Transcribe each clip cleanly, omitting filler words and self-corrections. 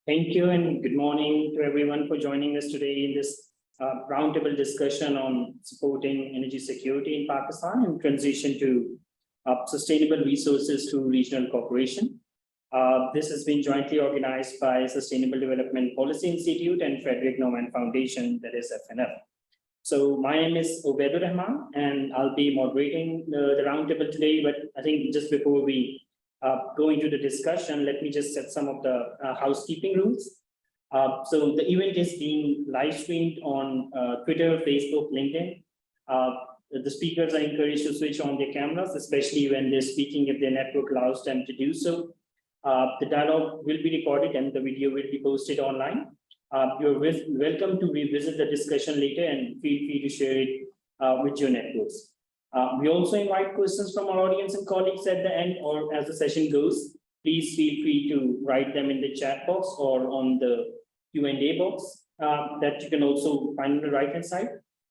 Thank you and good morning to everyone for joining us today in this roundtable discussion on supporting energy security in Pakistan and transition to sustainable resources through regional cooperation. This has been jointly organized by Sustainable Development Policy Institute and Frederick Naumann Foundation, that is FNF. So my name is Obaidur Rahman, and I'll be moderating the roundtable today. But I think just before we go into the discussion, let me just set some of the housekeeping rules. So the event is being live streamed on Twitter, Facebook, LinkedIn. The speakers are encouraged to switch on their cameras, especially when they're speaking if their network allows them to do so. The dialogue will be recorded and the video will be posted online. You're welcome to revisit the discussion later and feel free to share it with your networks. We also invite questions from our audience and colleagues at the end or as the session goes. Please feel free to write them in the chat box or on the Q&A box that you can also find on the right-hand side.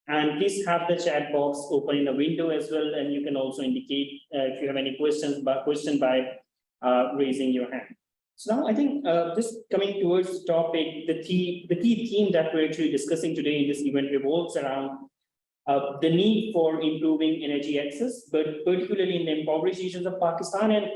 And please have the chat box open in a window as well. And you can also indicate if you have any questions by raising your hand. So now I think just coming towards the topic, the key theme that we're actually discussing today in this event revolves around the need for improving energy access, but particularly in the impoverished regions of Pakistan, and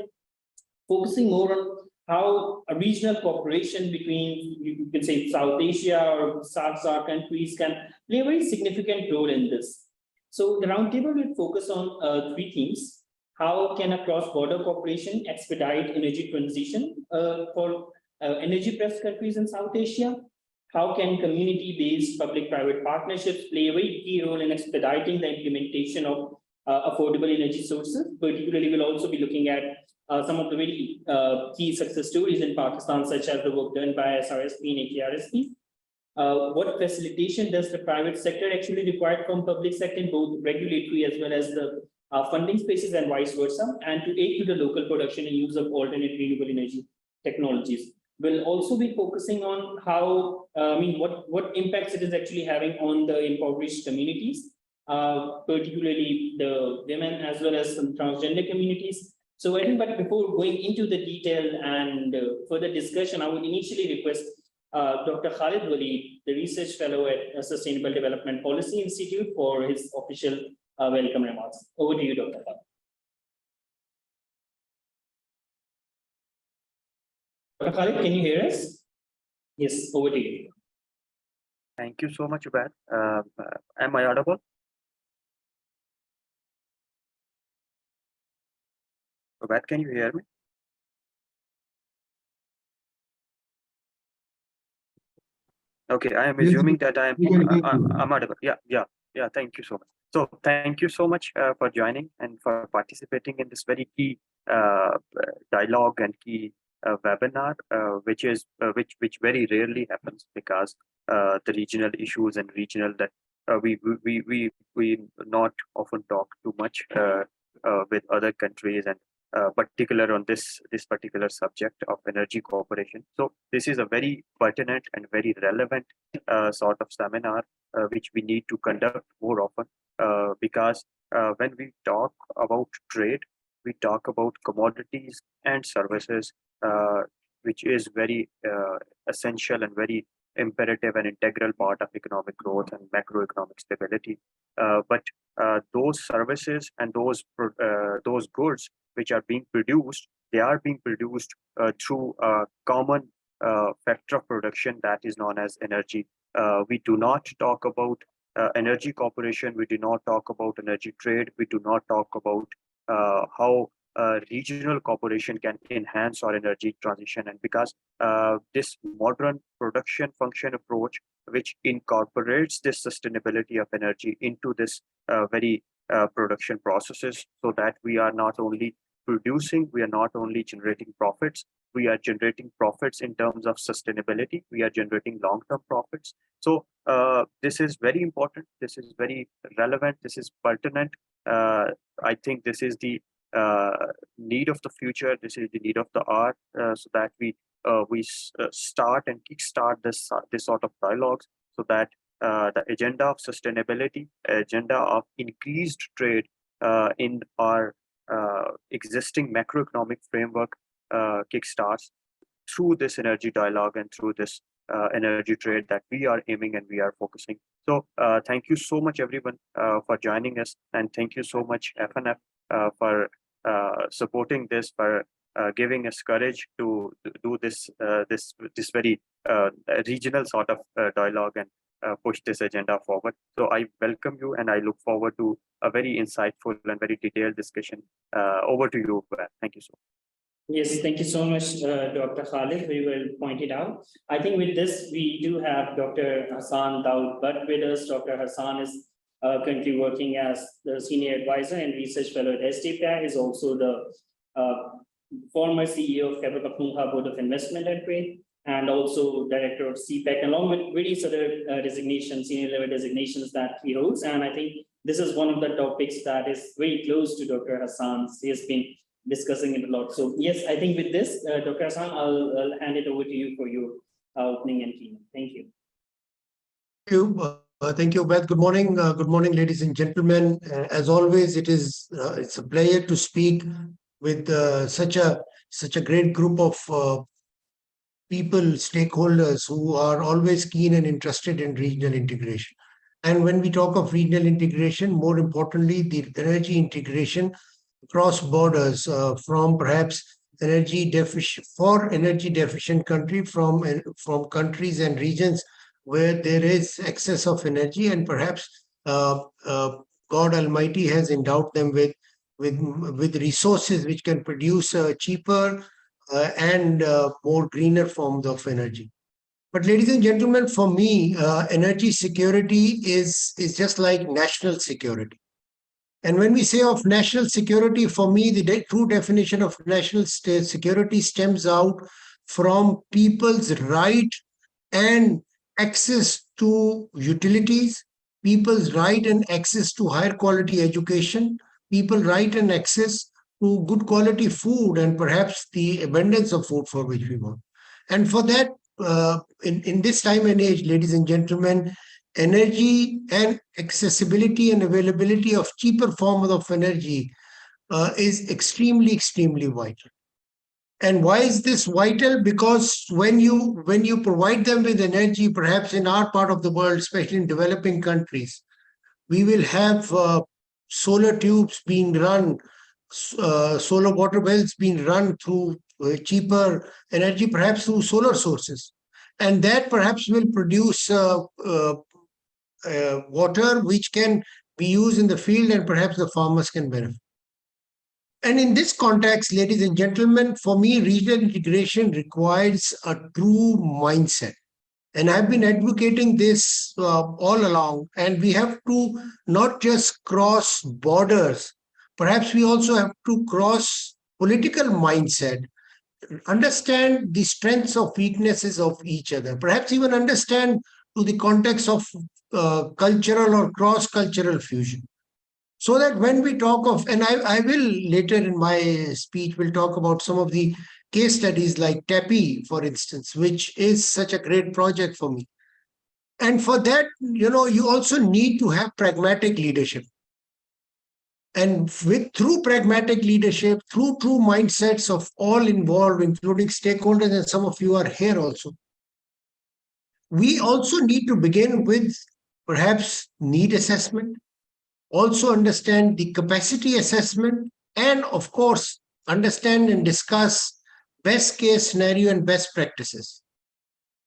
focusing more on how a regional cooperation between, you can say, South Asia or SAARC countries can play a very significant role in this. So the roundtable will focus on three themes. How can a cross-border cooperation expedite energy transition for energy-pressed countries in South Asia? How can community-based public-private partnerships play a very key role in expediting the implementation of affordable energy sources? Particularly, we'll also be looking at some of the very key success stories in Pakistan, such as the work done by SRSP and AKRSP. What facilitation does the private sector actually require from public sector in both regulatory as well as the funding spaces and vice versa, and to aid to the local production and use of alternate renewable energy technologies? We'll also be focusing on how, what impacts it is actually having on the impoverished communities, particularly the women as well as some transgender communities. So I think, but before going into the detail and further discussion, I would initially request Dr. Khalid Waleed, the research fellow at Sustainable Development Policy Institute, for his official welcome remarks. Over to you, Dr. Khalid. Dr. Khalid, can you hear us? Yes, over to you. Thank you so much, Ubaid. Am I audible? Ubaid, can you hear me? Okay, I am assuming that I'm audible. Yeah. Thank you so much. So thank you so much for joining and for participating in this very key dialogue and key webinar, which very rarely happens, because the regional issues and regional that we not often talk too much with other countries, and particular on this particular subject of energy cooperation. So this is a very pertinent and very relevant sort of seminar which we need to conduct more often, because when we talk about trade, we talk about commodities and services, which is very essential and very imperative and integral part of economic growth and macroeconomic stability. But those services and those goods which are being produced, they are being produced through a common factor of production that is known as energy. We do not talk about energy cooperation. We do not talk about energy trade. We do not talk about how regional cooperation can enhance our energy transition. And because this modern production function approach, which incorporates this sustainability of energy into this very production processes, so that we are not only producing, we are not only generating profits, we are generating profits in terms of sustainability, we are generating long-term profits. So this is very important, this is very relevant, this is pertinent. I think this is the need of the future, this is the need of the hour, so that we start and kickstart this sort of dialogues, so that the agenda of sustainability, agenda of increased trade in our existing macroeconomic framework kickstarts. through this energy dialogue and through this energy trade that we are aiming and we are focusing. So thank you so much, everyone, for joining us, and thank you so much, FNF, for supporting this, for giving us courage to do this very regional sort of dialogue and push this agenda forward. So I welcome you, and I look forward to a very insightful and very detailed discussion. Over to you. Thank you so much. Yes, thank you so much, Dr. Khalid, very well pointed out. I think with this, we do have Dr. Hassan Daud Butt with us. Dr. Hassan is currently working as the Senior Advisor and Research Fellow at SDPI, is also the former CEO of Khyber Pakhtunkhwa Board of Investment and Trade, and also Director of CPEC, along with various other designations, senior level designations that he holds. And I think this is one of the topics that is very close to Dr. Hassan's. He has been discussing it a lot. So yes, I think with this, Dr. Hassan, I'll hand it over to you for your opening and keynote. Thank you. Thank you, Beth. Good morning, ladies and gentlemen. As always, it's a pleasure to speak with such a great group of people, stakeholders who are always keen and interested in regional integration. And when we talk of regional integration, more importantly, the energy integration across borders, from perhaps energy deficient country, from countries and regions where there is excess of energy, and perhaps God Almighty has endowed them with resources which can produce cheaper and more greener forms of energy. But ladies and gentlemen, for me, energy security is just like national security. And when we say of national security, for me, the true definition of national security stems out from people's right and access to utilities, people's right and access to higher quality education, people's right and access to good quality food, and perhaps the abundance of food for which we want. And for that, in this time and age, ladies and gentlemen, energy and accessibility and availability of cheaper forms of energy is extremely, extremely vital. And why is this vital? Because when you provide them with energy, perhaps in our part of the world, especially in developing countries, we will have solar tubes being run, solar water wells being run through cheaper energy, perhaps through solar sources. And that perhaps will produce water which can be used in the field, and perhaps the farmers can benefit. And in this context, ladies and gentlemen, for me, regional integration requires a true mindset. And I've been advocating this all along. And we have to not just cross borders, perhaps we also have to cross political mindset, understand the strengths of weaknesses of each other, perhaps even understand to the context of cultural or cross-cultural fusion. So that when we talk of, and I will later in my speech will talk about some of the case studies like TAPI, for instance, which is such a great project for me. And for that, you also need to have pragmatic leadership. And through pragmatic leadership, through true mindsets of all involved, including stakeholders, and some of you are here also, we also need to begin with perhaps need assessment, also understand the capacity assessment, and of course, understand and discuss best case scenario and best practices.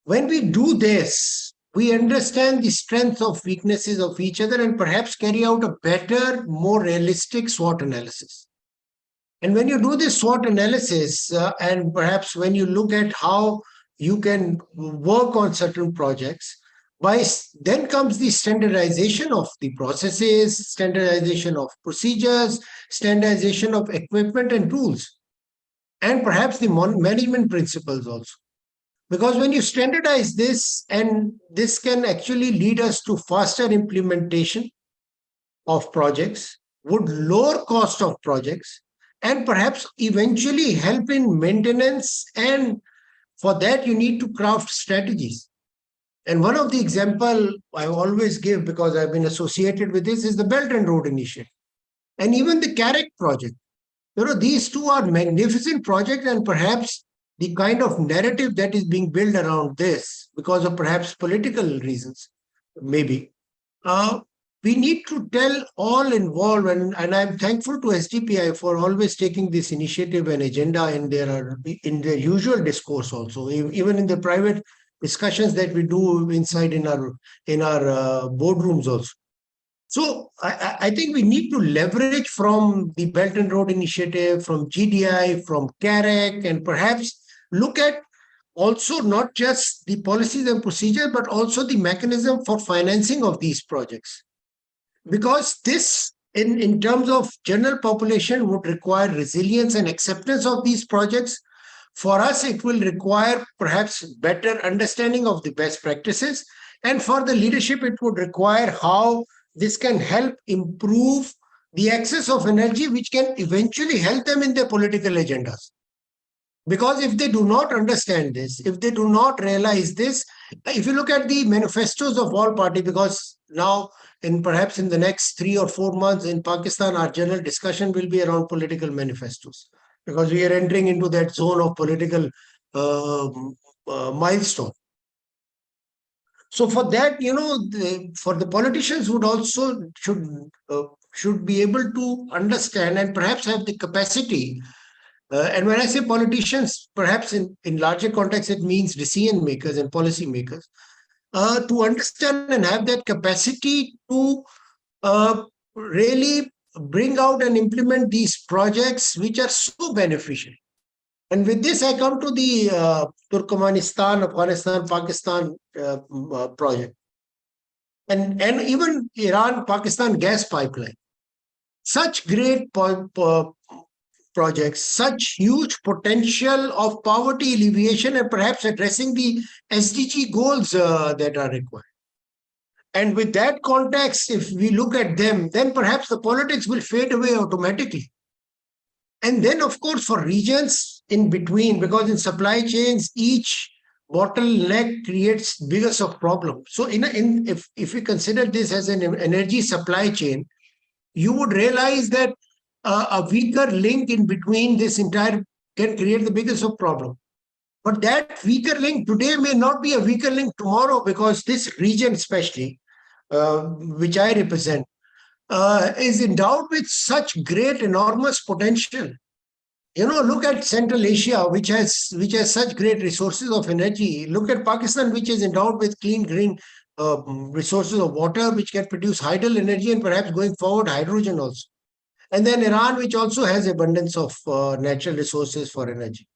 When we do this, we understand the strengths of weaknesses of each other and perhaps carry out a better, more realistic SWOT analysis. And when you do this SWOT analysis, and perhaps when you look at how you can work on certain projects, then comes the standardization of the processes, standardization of procedures, standardization of equipment and tools, and perhaps the management principles also. Because when you standardize this, and this can actually lead us to faster implementation of projects, would lower cost of projects, and perhaps eventually help in maintenance. And for that, you need to craft strategies. And one of the example I always give, because I've been associated with this, is the Belt and Road Initiative. And even the CAREC project. These two are magnificent projects, and perhaps the kind of narrative that is being built around this, because of perhaps political reasons, maybe, we need to tell all involved, and I'm thankful to SDPI for always taking this initiative and agenda in their usual discourse also, even in the private discussions that we do inside in our boardrooms also. So I think we need to leverage from the Belt and Road Initiative, from GDI, from CAREC, and perhaps look at also not just the policies and procedures, but also the mechanism for financing of these projects. Because this, in terms of general population, would require resilience and acceptance of these projects. For us, it will require perhaps better understanding of the best practices. And for the leadership, it would require how this can help improve the access of energy, which can eventually help them in their political agendas. Because if they do not understand this, if they do not realize this, if you look at the manifestos of all parties, because now perhaps in the next 3 or 4 months in Pakistan, our general discussion will be around political manifestos, because we are entering into that zone of political milestone. So for that, for the politicians would also should be able to understand and perhaps have the capacity. And when I say politicians, perhaps in larger context, it means decision makers and policy makers, to understand and have that capacity to really bring out and implement these projects which are so beneficial. And with this, I come to the Turkmenistan, Afghanistan, Pakistan project. And even Iran-Pakistan gas pipeline. Such great projects, such huge potential of poverty alleviation and perhaps addressing the SDG goals that are required. And with that context, if we look at them, then perhaps the politics will fade away automatically. And then, of course, for regions in between, because in supply chains, each bottleneck creates biggest of problems. So if we consider this as an energy supply chain, you would realize that a weaker link in between this entire can create the biggest of problem. But that weaker link today may not be a weaker link tomorrow, because this region especially, which I represent, is endowed with such great, enormous potential. Look at Central Asia, which has such great resources of energy. Look at Pakistan, which is endowed with clean, green resources of water, which can produce hydel energy and perhaps going forward, hydrogen also. And then Iran, which also has abundance of natural resources for energy.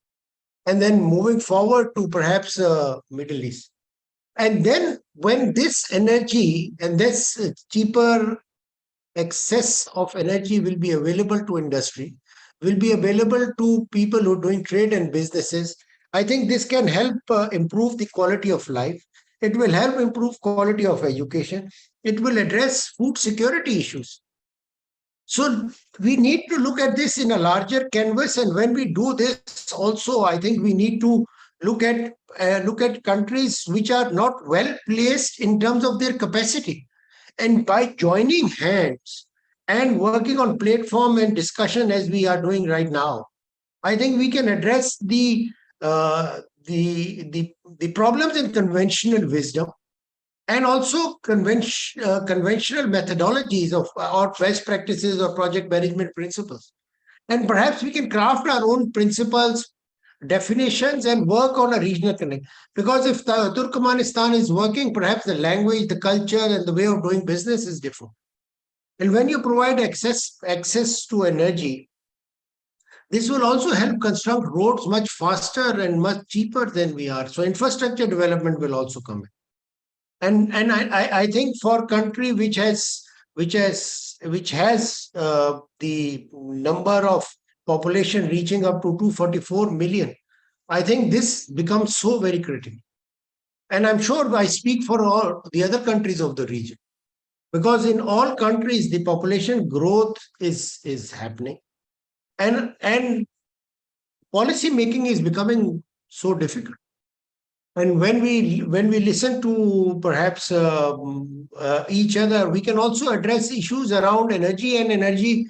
And then moving forward to perhaps Middle East. And then when this energy and this cheaper excess of energy will be available to industry, will be available to people who are doing trade and businesses, I think this can help improve the quality of life. It will help improve quality of education. It will address food security issues. So we need to look at this in a larger canvas. And when we do this also, I think we need to look at countries which are not well placed in terms of their capacity. And by joining hands and working on platform and discussion as we are doing right now, I think we can address the problems in conventional wisdom and also conventional methodologies or best practices or project management principles. And perhaps we can craft our own principles, definitions, and work on a regional connect. Because if the Turkmenistan is working, perhaps the language, the culture, and the way of doing business is different. And when you provide access to energy, this will also help construct roads much faster and much cheaper than we are. So infrastructure development will also come in. And I think for a country which has the number of population reaching up to 244 million, I think this becomes so very critical. And I'm sure I speak for all the other countries of the region, because in all countries, the population growth is happening. And policy making is becoming so difficult. And when we listen to perhaps each other, we can also address issues around energy and energy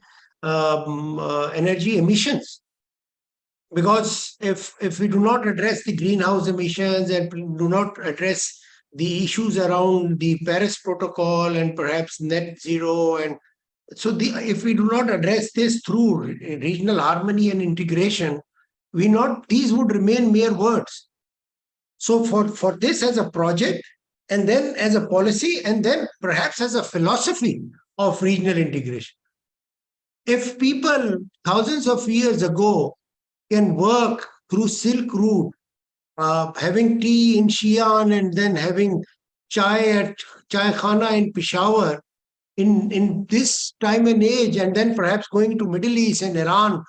emissions. Because if we do not address the greenhouse emissions and do not address the issues around the Paris Protocol and perhaps net zero, and so if we do not address this through regional harmony and integration, these would remain mere words. So for this as a project, and then as a policy, and then perhaps as a philosophy of regional integration. If people thousands of years ago can work through Silk Route, having tea in Xi'an and then having chai at Chai Khana in Peshawar, in this time and age, and then perhaps going to Middle East and Iran,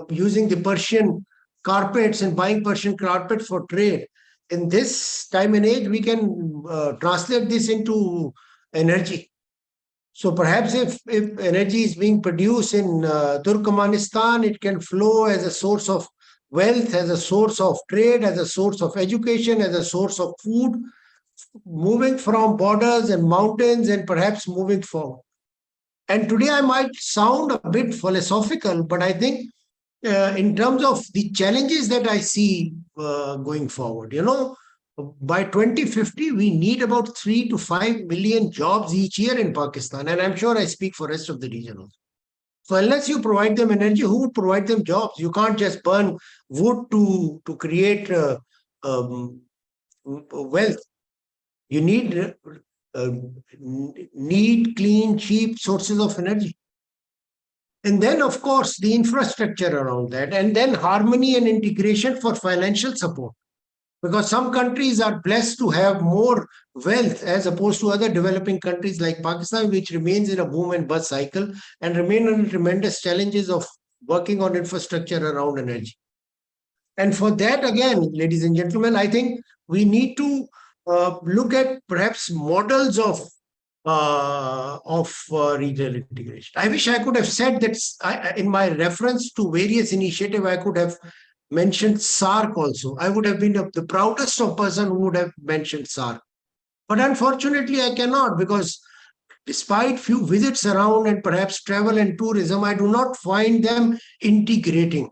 using the Persian carpets and buying Persian carpets for trade. In this time and age, we can translate this into energy. So perhaps if energy is being produced in Turkmenistan, it can flow as a source of wealth, as a source of trade, as a source of education, as a source of food, moving from borders and mountains and perhaps moving forward. And today I might sound a bit philosophical, but I think in terms of the challenges that I see going forward, by 2050, we need about 3 to 5 million jobs each year in Pakistan. And I'm sure I speak for the rest of the region also. So unless you provide them energy, who would provide them jobs? You can't just burn wood to create wealth. You need clean, cheap sources of energy. And then, of course, the infrastructure around that, and then harmony and integration for financial support. Because some countries are blessed to have more wealth as opposed to other developing countries like Pakistan, which remains in a boom and bust cycle and remain under tremendous challenges of working on infrastructure around energy. And for that, again, ladies and gentlemen, I think we need to look at perhaps models of regional integration. I wish I could have said that in my reference to various initiatives, I could have mentioned SAARC also. I would have been the proudest of person who would have mentioned SAARC. But unfortunately, I cannot, because despite few visits around and perhaps travel and tourism, I do not find them integrating.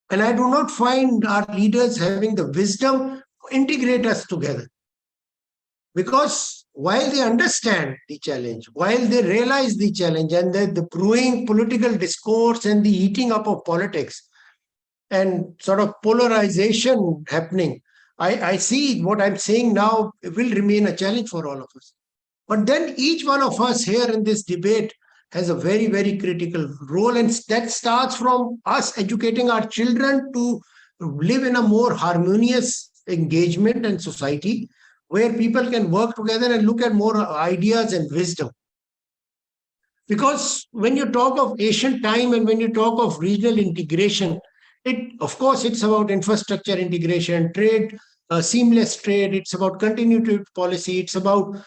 And I do not find our leaders having the wisdom to integrate us together. Because while they understand the challenge, while they realize the challenge and the brewing political discourse and the eating up of politics, and sort of polarization happening, I see what I'm saying now will remain a challenge for all of us. But then each one of us here in this debate has a very, very critical role, and that starts from us educating our children to live in a more harmonious engagement and society where people can work together and look at more ideas and wisdom. Because when you talk of Asian time and when you talk of regional integration, of course, it's about infrastructure integration, trade, seamless trade. It's about continuity policy. It's about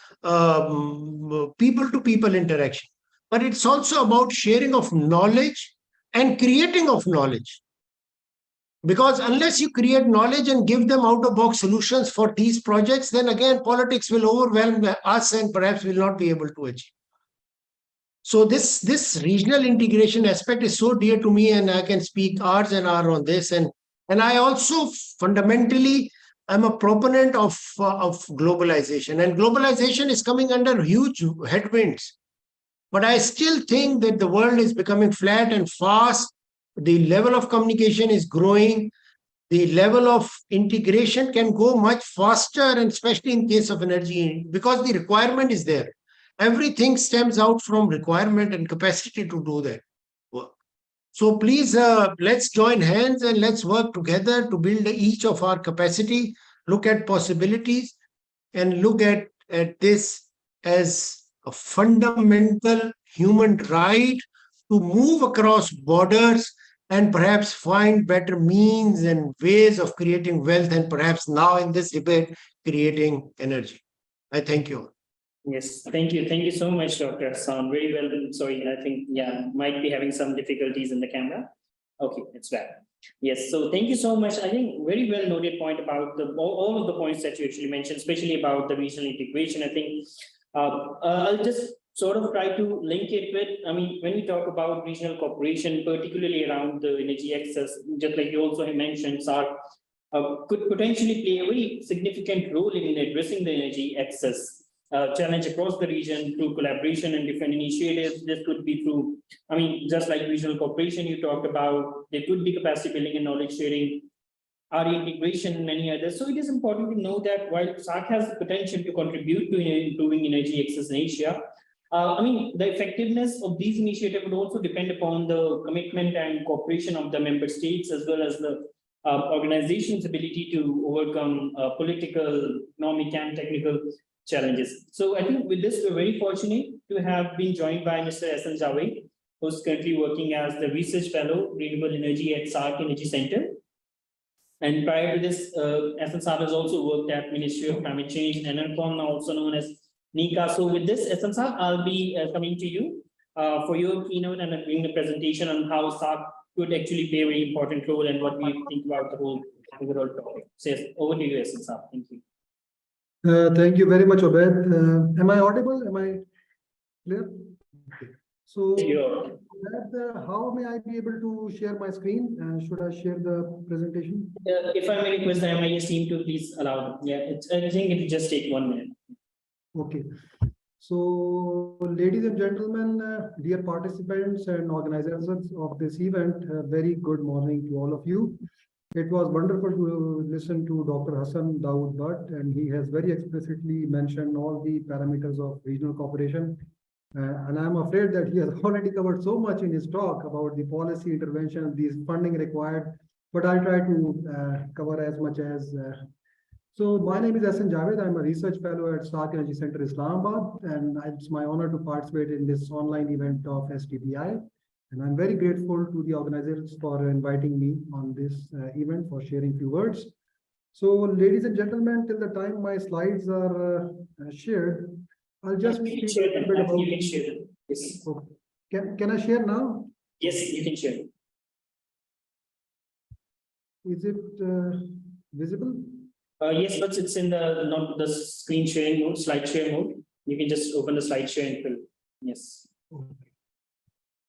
people-to-people interaction. But it's also about sharing of knowledge and creating of knowledge. Because unless you create knowledge and give them out-of-box solutions for these projects, then again, politics will overwhelm us and perhaps will not be able to achieve. So this regional integration aspect is so dear to me, and I can speak hours and hours on this. And I also fundamentally am a proponent of globalization. And globalization is coming under huge headwinds. But I still think that the world is becoming flat and fast. The level of communication is growing. The level of integration can go much faster, and especially in case of energy, because the requirement is there. Everything stems out from requirement and capacity to do that work. So please, let's join hands and let's work together to build each of our capacity, look at possibilities, and look at this as a fundamental human right to move across borders and perhaps find better means and ways of creating wealth, and perhaps now in this debate, creating energy. I thank you. Yes, thank you. Thank you so much, Dr. Hassan. Very well. Sorry, I think, might be having some difficulties in the camera. Okay, it's back. Yes, so thank you so much. I think very well noted point about all of the points that you actually mentioned, especially about the regional integration. I think I'll just sort of try to link it with, I mean, when we talk about regional cooperation, particularly around the energy access, just like you also have mentioned, SARC could potentially play a very significant role in addressing the energy access challenge across the region through collaboration and different initiatives. This could be through, I mean, just like regional cooperation you talked about, there could be capacity building and knowledge sharing, RE integration, and many others. So it is important to know that while SARC has the potential to contribute to improving energy access in Asia, I mean, the effectiveness of these initiatives would also depend upon the commitment and cooperation of the member states, as well as the organization's ability to overcome political, economic, and technical challenges. So I think with this, we're very fortunate to have been joined by Mr. Ehsan Javed, who's currently working as the Research Fellow, Renewable Energy at SARC Energy Center. And prior to this, Ehsan Saab has also worked at Ministry of Climate Change and ENERCON, also known as NICA. So with this, Ehsan Saab, I'll be coming to you for your keynote and doing the presentation on how SARC could actually play a very important role and what we think about the whole overall topic. So yes, over to you, Ehsan Saab. Thank you. Thank you very much, Obed. Am I audible? Am I clear? Okay. So, how may I be able to share my screen? Should I share the presentation? If I may request the MIS team to please allow. Yeah, I think it will just take 1 minute. Okay. So, ladies and gentlemen, dear participants and organizers of this event, very good morning to all of you. It was wonderful to listen to Dr. Hassan Dawood Bhatt, and he has very explicitly mentioned all the parameters of regional cooperation. And I'm afraid that he has already covered so much in his talk about the policy intervention, these funding required, but I'll try to cover as much as. So my name is Ehsan Javed. I'm a research fellow at SARC Energy Center, Islamabad, and it's my honor to participate in this online event of STBI. And I'm very grateful to the organizers for inviting me on this event for sharing few words. So, ladies and gentlemen, till the time my slides are shared, I'll just speak a little bit about. You can share them. Yes. Okay. Can I share now? Yes, you can share. Is it visible? Yes, but it's in the not the screen sharing mode, slide share mode. You can just open the slide share and fill. Yes.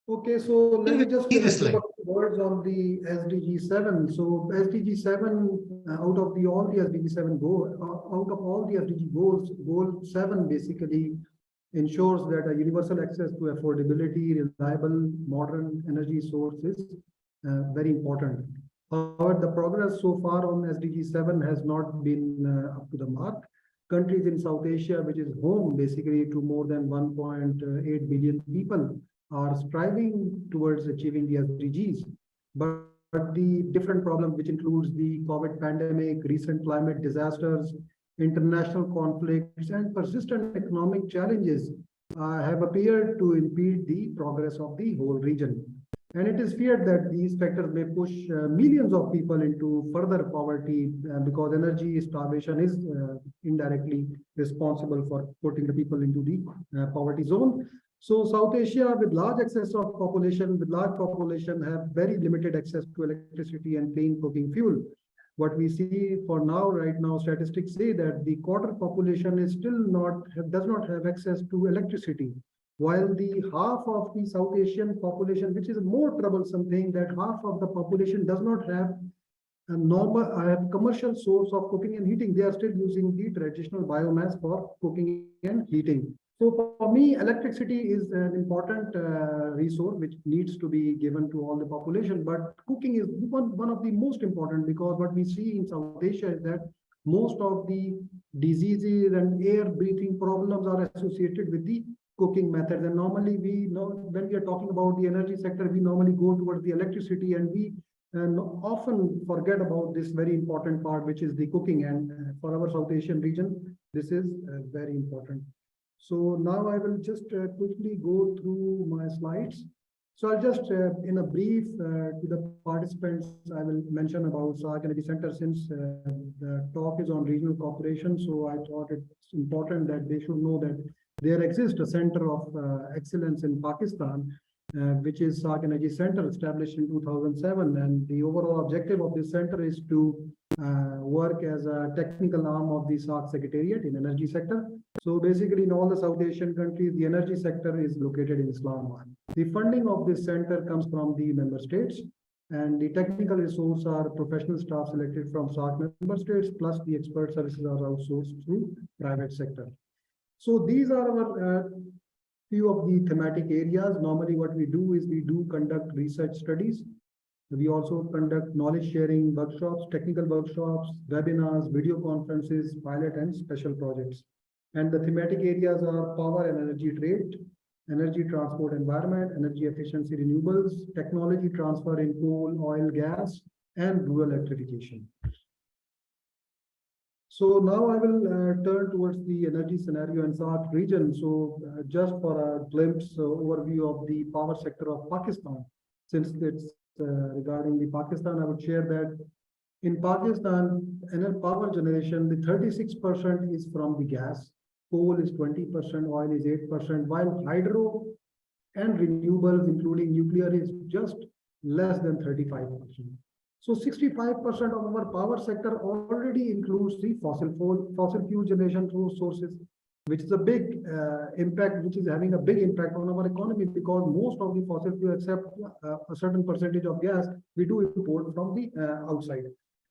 Okay, so let me just put words on the SDG 7. So SDG 7, out of all the SDG 7 goals, out of all the SDG goals, goal 7 basically ensures that a universal access to affordability, reliable, modern energy sources, very important. However, the progress so far on SDG 7 has not been up to the mark. Countries in South Asia, which is home basically to more than 1.8 billion people, are striving towards achieving the SDGs, but the different problems, which includes the COVID pandemic, recent climate disasters, international conflicts, and persistent economic challenges have appeared to impede the progress of the whole region. And it is feared that these factors may push millions of people into further poverty because energy starvation is indirectly responsible for putting the people into the poverty zone. So South Asia, with large access of population, have very limited access to electricity and clean cooking fuel. What we see for now, right now, statistics say that the quarter population is still does not have access to electricity, while the half of the South Asian population, which is a more troublesome thing, that half of the population does not have a normal commercial source of cooking and heating. They are still using the traditional biomass for cooking and heating. So for me, electricity is an important resource which needs to be given to all the population, but cooking is one of the most important, because what we see in South Asia is that most of the diseases and air breathing problems are associated with the cooking methods. And normally we know when we are talking about the energy sector, we normally go towards the electricity, and we often forget about this very important part, which is the cooking. And for our South Asian region, this is very important. So now I will just quickly go through my slides. So I'll just, in a brief, to the participants, I will mention about SARC Energy Center, since the talk is on regional cooperation. So I thought it's important that they should know that there exists a center of excellence in Pakistan, which is SAARC Energy Center, established in 2007. And the overall objective of this center is to work as a technical arm of the SAARC Secretariat in energy sector. So basically in all the South Asian countries, the energy sector is located in Islamabad. The funding of this center comes from the member states, and the technical resources are professional staff selected from SAARC member states, plus the expert services are outsourced through private sector. So these are our few of the thematic areas. Normally what we do is we do conduct research studies. We also conduct knowledge sharing workshops, technical workshops, webinars, video conferences, pilot and special projects. And the thematic areas are power and energy trade, energy transport environment, energy efficiency renewables, technology transfer in coal, oil, gas, and rural electrification. So now I will turn towards the energy scenario in SAARC region. So just for a glimpse overview of the power sector of Pakistan, since it's regarding the Pakistan, I would share that in Pakistan, in power generation, the 36% is from the gas, coal is 20%, oil is 8%, while hydro and renewables, including nuclear, is just less than 35%. So 65% of our power sector already includes the fossil fuel generation sources, which is a big impact, which is having a big impact on our economy, because most of the fossil fuel, except a certain percentage of gas, we do import from the outside.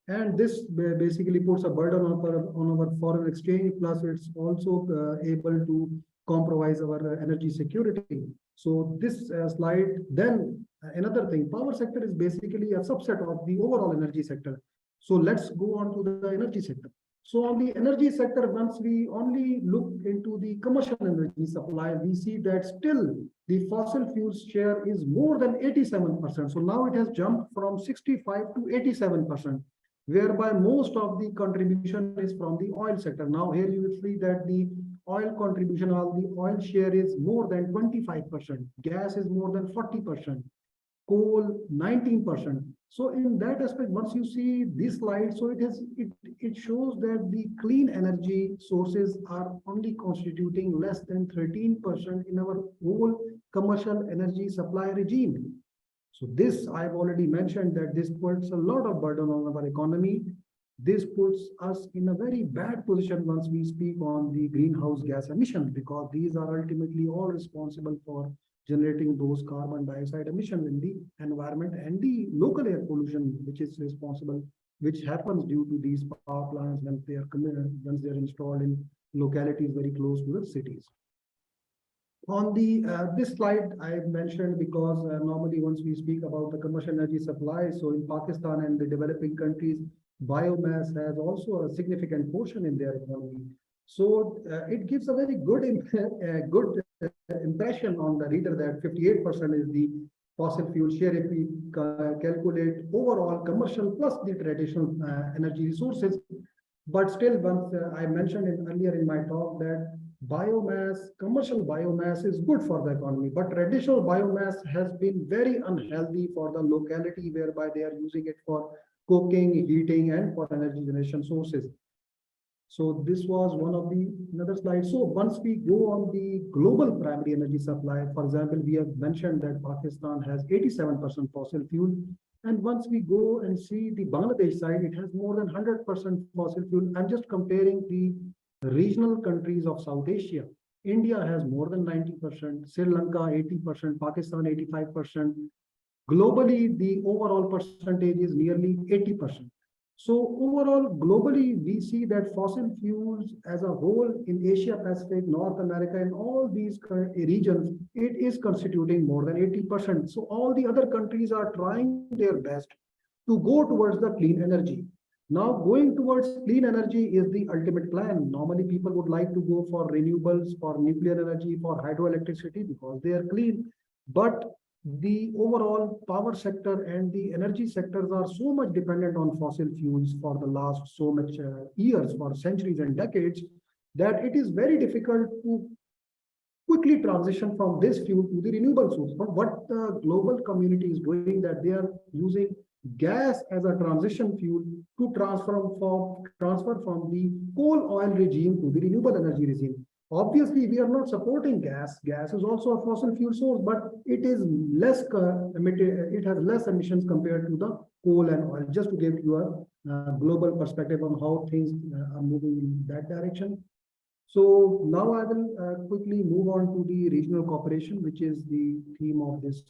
And this basically puts a burden on our foreign exchange, plus it's also able to compromise our energy security. So this slide, then another thing, power sector is basically a subset of the overall energy sector. So let's go on to the energy sector. So on the energy sector, once we only look into the commercial energy supply, we see that still the fossil fuels share is more than 87%. So now it has jumped from 65 to 87%, whereby most of the contribution is from the oil sector. Now here you will see that the oil contribution, or the oil share, is more than 25%. Gas is more than 40%. Coal 19%. So in that aspect, once you see this slide, so it shows that the clean energy sources are only constituting less than 13% in our whole commercial energy supply regime. So this, I've already mentioned that this puts a lot of burden on our economy. This puts us in a very bad position once we speak on the greenhouse gas emissions, because these are ultimately all responsible for generating those carbon dioxide emissions in the environment, and the local air pollution, which is responsible, which happens due to these power plants once they are installed in localities very close to the cities. On the this slide I mentioned because normally once we speak about the commercial energy supply, so in Pakistan and the developing countries, biomass has also a significant portion in their economy. So it gives a very good impression on the reader that 58% is the fossil fuel share if we calculate overall commercial plus the traditional energy resources. But still, once I mentioned earlier in my talk that biomass, commercial biomass is good for the economy, but traditional biomass has been very unhealthy for the locality whereby they are using it for cooking, heating, and for energy generation sources. So this was one of the another slide. So once we go on the global primary energy supply, for example, we have mentioned that Pakistan has 87% fossil fuel. And once we go and see the Bangladesh side, it has more than 100% fossil fuel. I'm just comparing the regional countries of South Asia. India has more than 90%, Sri Lanka 80%, Pakistan 85%. Globally, the overall percentage is nearly 80%. So overall, globally, we see that fossil fuels as a whole in Asia Pacific, North America, and all these regions, it is constituting more than 80%. So all the other countries are trying their best to go towards the clean energy. Now, going towards clean energy is the ultimate plan. Normally, people would like to go for renewables, for nuclear energy, for hydroelectricity because they are clean. But the overall power sector and the energy sectors are so much dependent on fossil fuels for the last so much years, for centuries and decades, that it is very difficult to quickly transition from this fuel to the renewable source. But what the global community is doing, that they are using gas as a transition fuel to transfer from the coal oil regime to the renewable energy regime. Obviously, we are not supporting gas. Gas is also a fossil fuel source, but it is less emitted, it has less emissions compared to the coal and oil. Just to give you a global perspective on how things are moving in that direction. So now I will quickly move on to the regional cooperation, which is the theme of this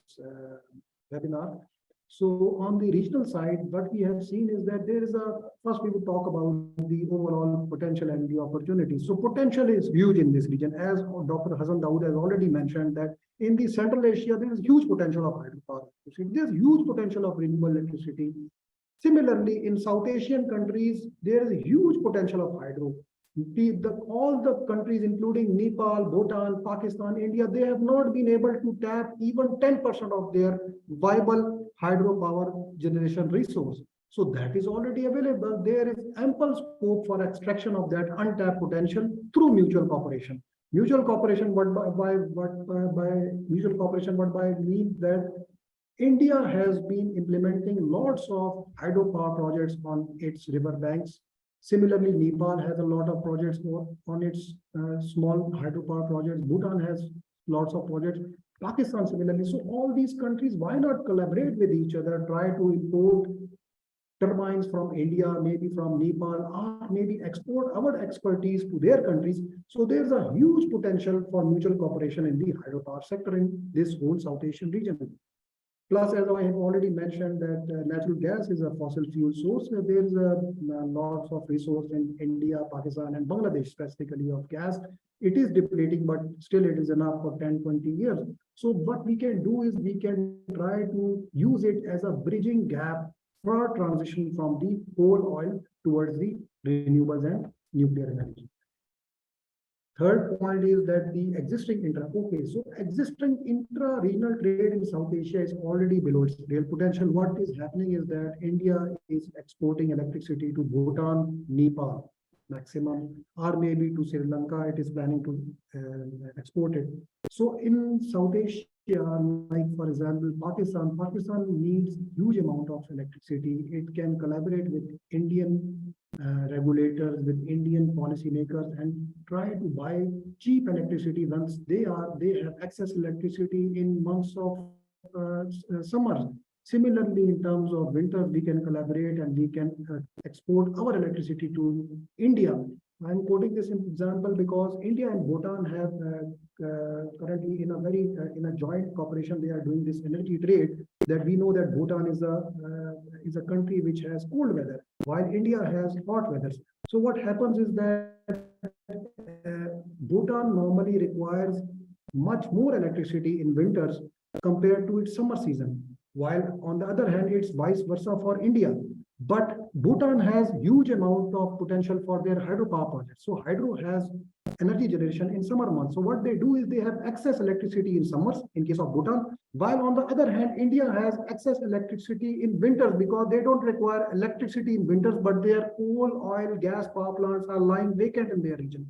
webinar. So on the regional side, what we have seen is that there is first we will talk about the overall potential and the opportunities. So potential is huge in this region. As Dr. Hassan Dawood has already mentioned that in the Central Asia, there is huge potential of hydropower. There's huge potential of renewable electricity. Similarly, in South Asian countries, there is huge potential of hydro. All the countries, including Nepal, Bhutan, Pakistan, India, they have not been able to tap even 10% of their viable hydropower generation resource. So that is already available. There is ample scope for extraction of that untapped potential through mutual cooperation. Mutual cooperation, what by mutual cooperation, what by means that India has been implementing lots of hydropower projects on its river banks. Similarly, Nepal has a lot of projects on its small hydropower projects. Bhutan has lots of projects. Pakistan similarly. So all these countries, why not collaborate with each other, try to import turbines from India, maybe from Nepal, or maybe export our expertise to their countries. So there's a huge potential for mutual cooperation in the hydropower sector in this whole South Asian region. Plus, as I have already mentioned, that natural gas is a fossil fuel source. There is lots of resource in India, Pakistan, and Bangladesh, specifically of gas. It is depleting, but still it is enough for 10, 20 years. So what we can do is we can try to use it as a bridging gap for transition from the coal oil towards the renewables and nuclear energy. Third point is that the existing existing intra-regional trade in South Asia is already below its real potential. What is happening is that India is exporting electricity to Bhutan, Nepal, maximum, or maybe to Sri Lanka. It is planning to export it. So in South Asia, like for example, Pakistan needs huge amount of electricity. It can collaborate with Indian regulators, with Indian policymakers, and try to buy cheap electricity once they have access electricity in months of summer. Similarly, in terms of winter, we can collaborate and we can export our electricity to India. I'm quoting this example because India and Bhutan have currently in a joint cooperation. They are doing this energy trade. That we know that Bhutan is a country which has cold weather, while India has hot weather. So what happens is that Bhutan normally requires much more electricity in winters compared to its summer season, while on the other hand, it's vice versa for India. But Bhutan has huge amount of potential for their hydropower projects. So hydro has energy generation in summer months. So what they do is they have excess electricity in summers in case of Bhutan, while on the other hand, India has excess electricity in winters because they don't require electricity in winters, but their coal, oil, gas power plants are lying vacant in their region.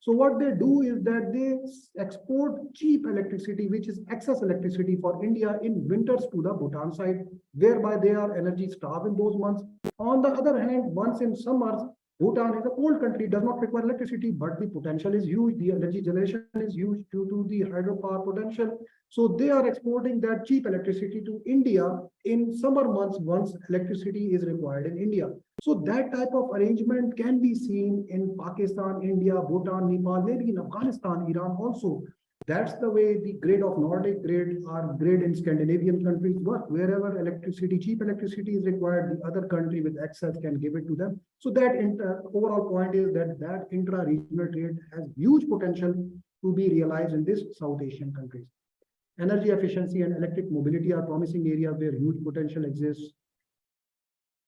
So what they do is that they export cheap electricity, which is excess electricity for India in winters to the Bhutan side, whereby they are energy starved in those months. On the other hand, once in summers, Bhutan is a cold country, does not require electricity, but the potential is huge. The energy generation is huge due to the hydropower potential. So they are exporting that cheap electricity to India in summer months once electricity is required in India. So that type of arrangement can be seen in Pakistan, India, Bhutan, Nepal, maybe in Afghanistan, Iran also. That's the way the grid of Nordic grid or grid in Scandinavian countries work. Wherever cheap electricity is required, the other country with excess can give it to them. So that overall point is that intra-regional trade has huge potential to be realized in this South Asian countries. Energy efficiency and electric mobility are promising areas where huge potential exists.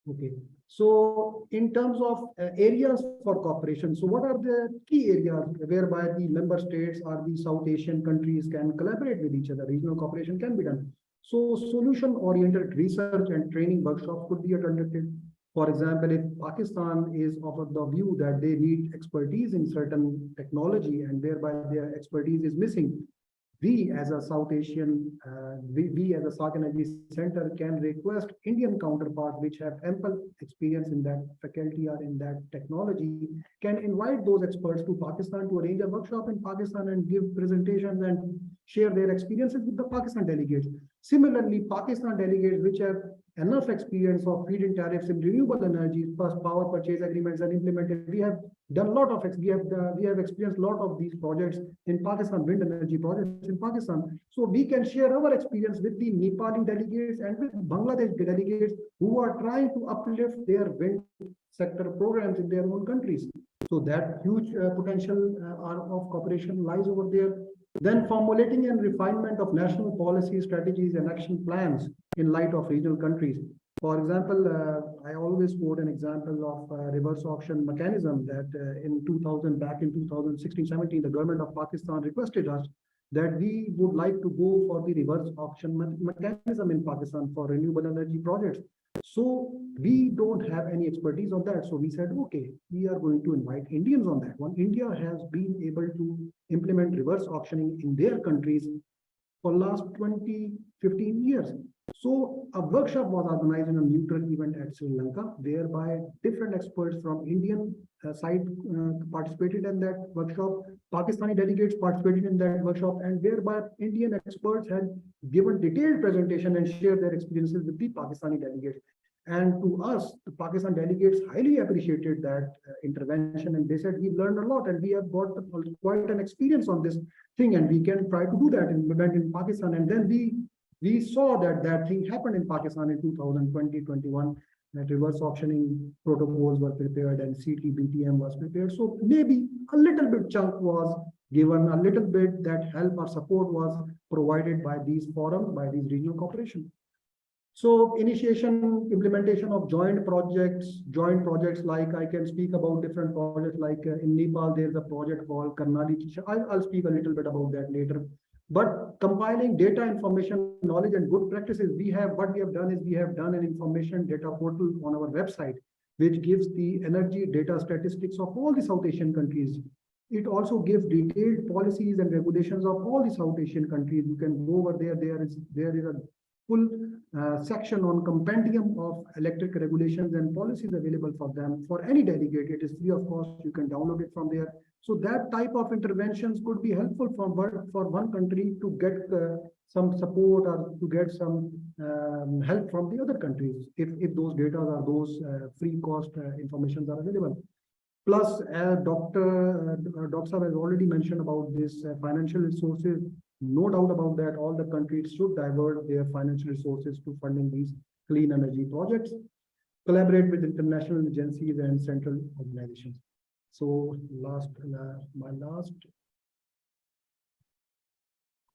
Okay, so in terms of areas for cooperation, so what are the key areas whereby the member states or the South Asian countries can collaborate with each other? Regional cooperation can be done. So solution-oriented research and training workshops could be conducted. For example, if Pakistan is of the view that they need expertise in certain technology and thereby their expertise is missing, we as a South Asian, we as a SAC Energy Center can request Indian counterparts which have ample experience in that faculty or in that technology, can invite those experts to Pakistan to arrange a workshop in Pakistan and give presentations and share their experiences with the Pakistan delegates. Similarly, Pakistan delegates which have enough experience of feed-in tariffs in renewable energy, plus power purchase agreements and implemented. We have done a lot of, we have experienced a lot of these projects in Pakistan, wind energy projects in Pakistan. So we can share our experience with the Nepali delegates and with Bangladesh delegates who are trying to uplift their wind sector programs in their own countries. So that huge potential of cooperation lies over there. Then formulating and refinement of national policy, strategies, and action plans in light of regional countries. For example, I always quote an example of reverse auction mechanism that back in 2016-17, the government of Pakistan requested us that we would like to go for the reverse auction mechanism in Pakistan for renewable energy projects. So we don't have any expertise on that. So we said, okay, we are going to invite Indians on that one. India has been able to implement reverse auctioning in their countries for last 15 years. So a workshop was organized in a neutral event at Sri Lanka, whereby different experts from Indian side participated in that workshop. Pakistani delegates participated in that workshop, and whereby Indian experts had given detailed presentation and shared their experiences with the Pakistani delegates. And to us, the Pakistan delegates highly appreciated that intervention, and they said, we've learned a lot and we have got quite an experience on this thing, and we can try to do that in Pakistan. And then we saw that thing happened in Pakistan in 2020-21, that reverse auctioning protocols were prepared and CTBTM was prepared. So maybe a little bit chunk was given, a little bit that help or support was provided by these forums, by these regional corporations. So initiation, implementation of joint projects like I can speak about different projects like in Nepal, there's a project called Karnali Chisha. I'll speak a little bit about that later. But compiling data, information, knowledge, and good practices, what we have done is we have done an information data portal on our website, which gives the energy data statistics of all the South Asian countries. It also gives detailed policies and regulations of all the South Asian countries. You can go over there. There is a full section on compendium of electric regulations and policies available for them. For any delegate, it is free of cost. You can download it from there. So that type of interventions could be helpful for one country to get some support or to get some help from the other countries if those data or those free cost informations are available. Plus, Dr. Saab has already mentioned about this financial resources. No doubt about that, all the countries should divert their financial resources to funding these clean energy projects, collaborate with international agencies and central organizations. So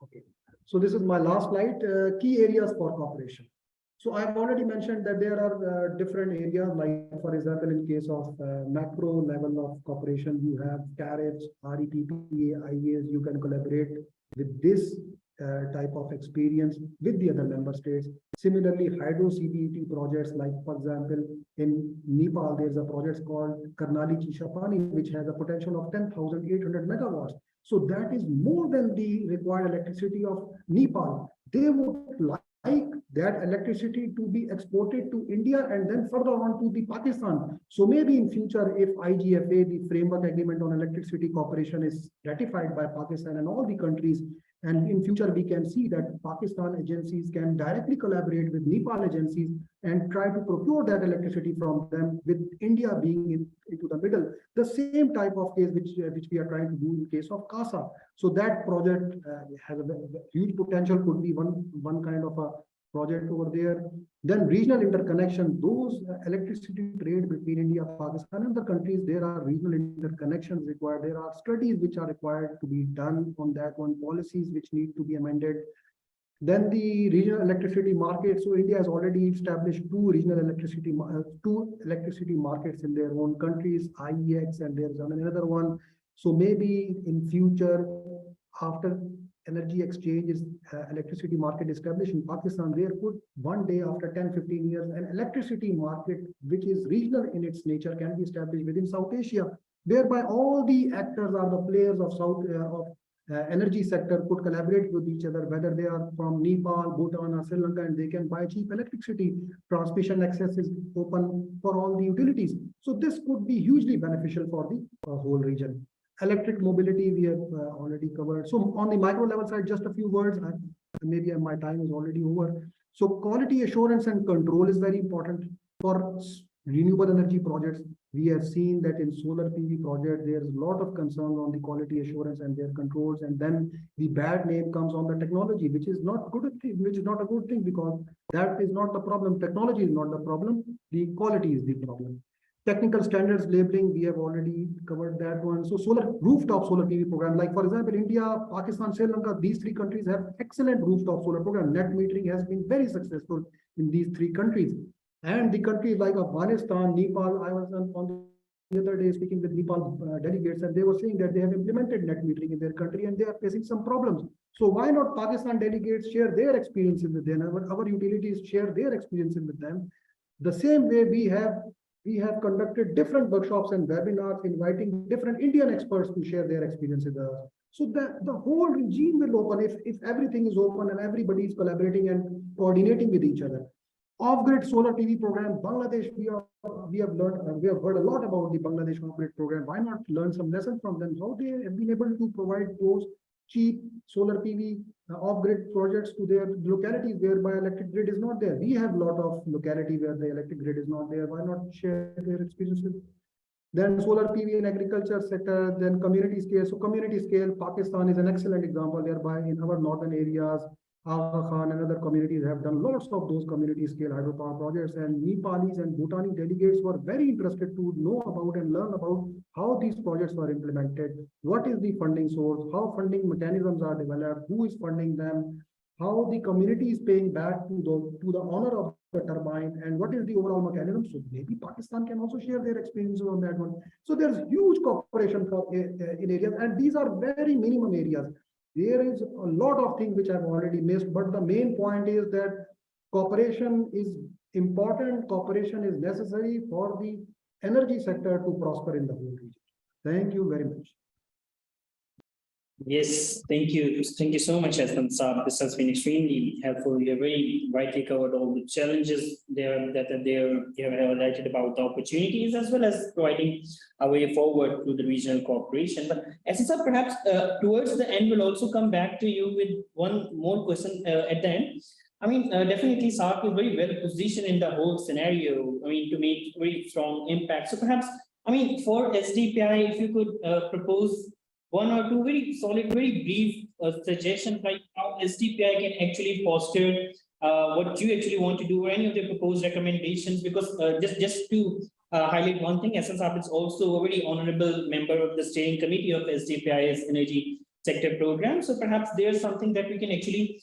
okay. So this is my last slide, key areas for cooperation. So I've already mentioned that there are different areas, like for example, in case of macro level of cooperation, you have tariffs, REPPA, IEAs, you can collaborate with this type of experience with the other member states. Similarly, hydro CBET projects, like for example, in Nepal, there's a project called Karnali Chisha Pani, which has a potential of 10,800 megawatts. So that is more than the required electricity of Nepal. They would like that electricity to be exported to India and then further on to the Pakistan. So maybe in future, if IGFA, the framework agreement on electricity cooperation, is ratified by Pakistan and all the countries, and in future we can see that Pakistan agencies can directly collaborate with Nepal agencies and try to procure that electricity from them, with India being into the middle. The same type of case which we are trying to do in case of CASA. So that project has a huge potential, could be one kind of a project over there. Then regional interconnection, those electricity trade between India, Pakistan and other countries, there are regional interconnections required. There are studies which are required to be done on that one, policies which need to be amended. Then the regional electricity market. So India has already established two electricity markets in their own countries, IEX, and there's another one. So maybe in future, after energy exchange electricity market established in Pakistan, there could one day after 10-15 years, an electricity market which is regional in its nature can be established within South Asia, whereby all the actors are the players of energy sector could collaborate with each other, whether they are from Nepal, Bhutan, or Sri Lanka, and they can buy cheap electricity. Transmission access is open for all the utilities. So this could be hugely beneficial for the whole region. Electric mobility, we have already covered. So on the micro level side, just a few words. Maybe my time is already over. So quality assurance and control is very important for renewable energy projects. We have seen that in solar PV project, there's a lot of concern on the quality assurance and their controls, and then the bad name comes on the technology, which is not good, which is not a good thing, because that is not the problem. Technology is not the problem. The quality is the problem. Technical standards labeling, we have already covered that one. So rooftop solar PV program, like for example, India, Pakistan, Sri Lanka, these three countries have excellent rooftop solar program. Net metering has been very successful in these three countries. And the countries like Afghanistan, Nepal, I was on the other day speaking with Nepal delegates, and they were saying that they have implemented net metering in their country and they are facing some problems. So why not Pakistan delegates share their experiences with them, our utilities share their experiences with them. The same way we have conducted different workshops and webinars, inviting different Indian experts to share their experiences with us. So the whole regime will open if everything is open and everybody is collaborating and coordinating with each other. Off-grid solar PV program, Bangladesh, we have heard a lot about the Bangladesh off-grid program. Why not learn some lessons from them? How they have been able to provide those cheap solar PV off-grid projects to their localities whereby electric grid is not there. We have a lot of locality where the electric grid is not there. Why not share their experiences? Then solar PV in agriculture sector, then community scale. So community scale, Pakistan is an excellent example, whereby in our northern areas, Aga Khan and other communities have done lots of those community scale hydropower projects, and Nepalis and Bhutani delegates were very interested to know about and learn about how these projects were implemented, what is the funding source, how funding mechanisms are developed, who is funding them, how the community is paying back to the owner of the turbine, and what is the overall mechanism. So maybe Pakistan can also share their experiences on that one. So there's huge cooperation in areas, and these are very minimum areas. There is a lot of things which I've already missed, but the main point is that cooperation is important. Cooperation is necessary for the energy sector to prosper in the whole region. Thank you very much. Yes, thank you. Thank you so much, Hassan Saab. This has been extremely helpful. You have very rightly covered all the challenges there that you have highlighted about the opportunities, as well as providing a way forward to the regional cooperation. But Hassan Saab, perhaps towards the end, we'll also come back to you with one more question at the end. I mean, definitely SARC is very well positioned in the whole scenario, I mean, to make very strong impact. So perhaps, I mean, for SDPI, if you could propose one or two very solid, very brief suggestions, like how SDPI can actually foster what you actually want to do, or any of the proposed recommendations, because just to highlight one thing, Hassan Saab is also a very honorable member of the steering committee of SDPI's energy sector program. So perhaps there's something that we can actually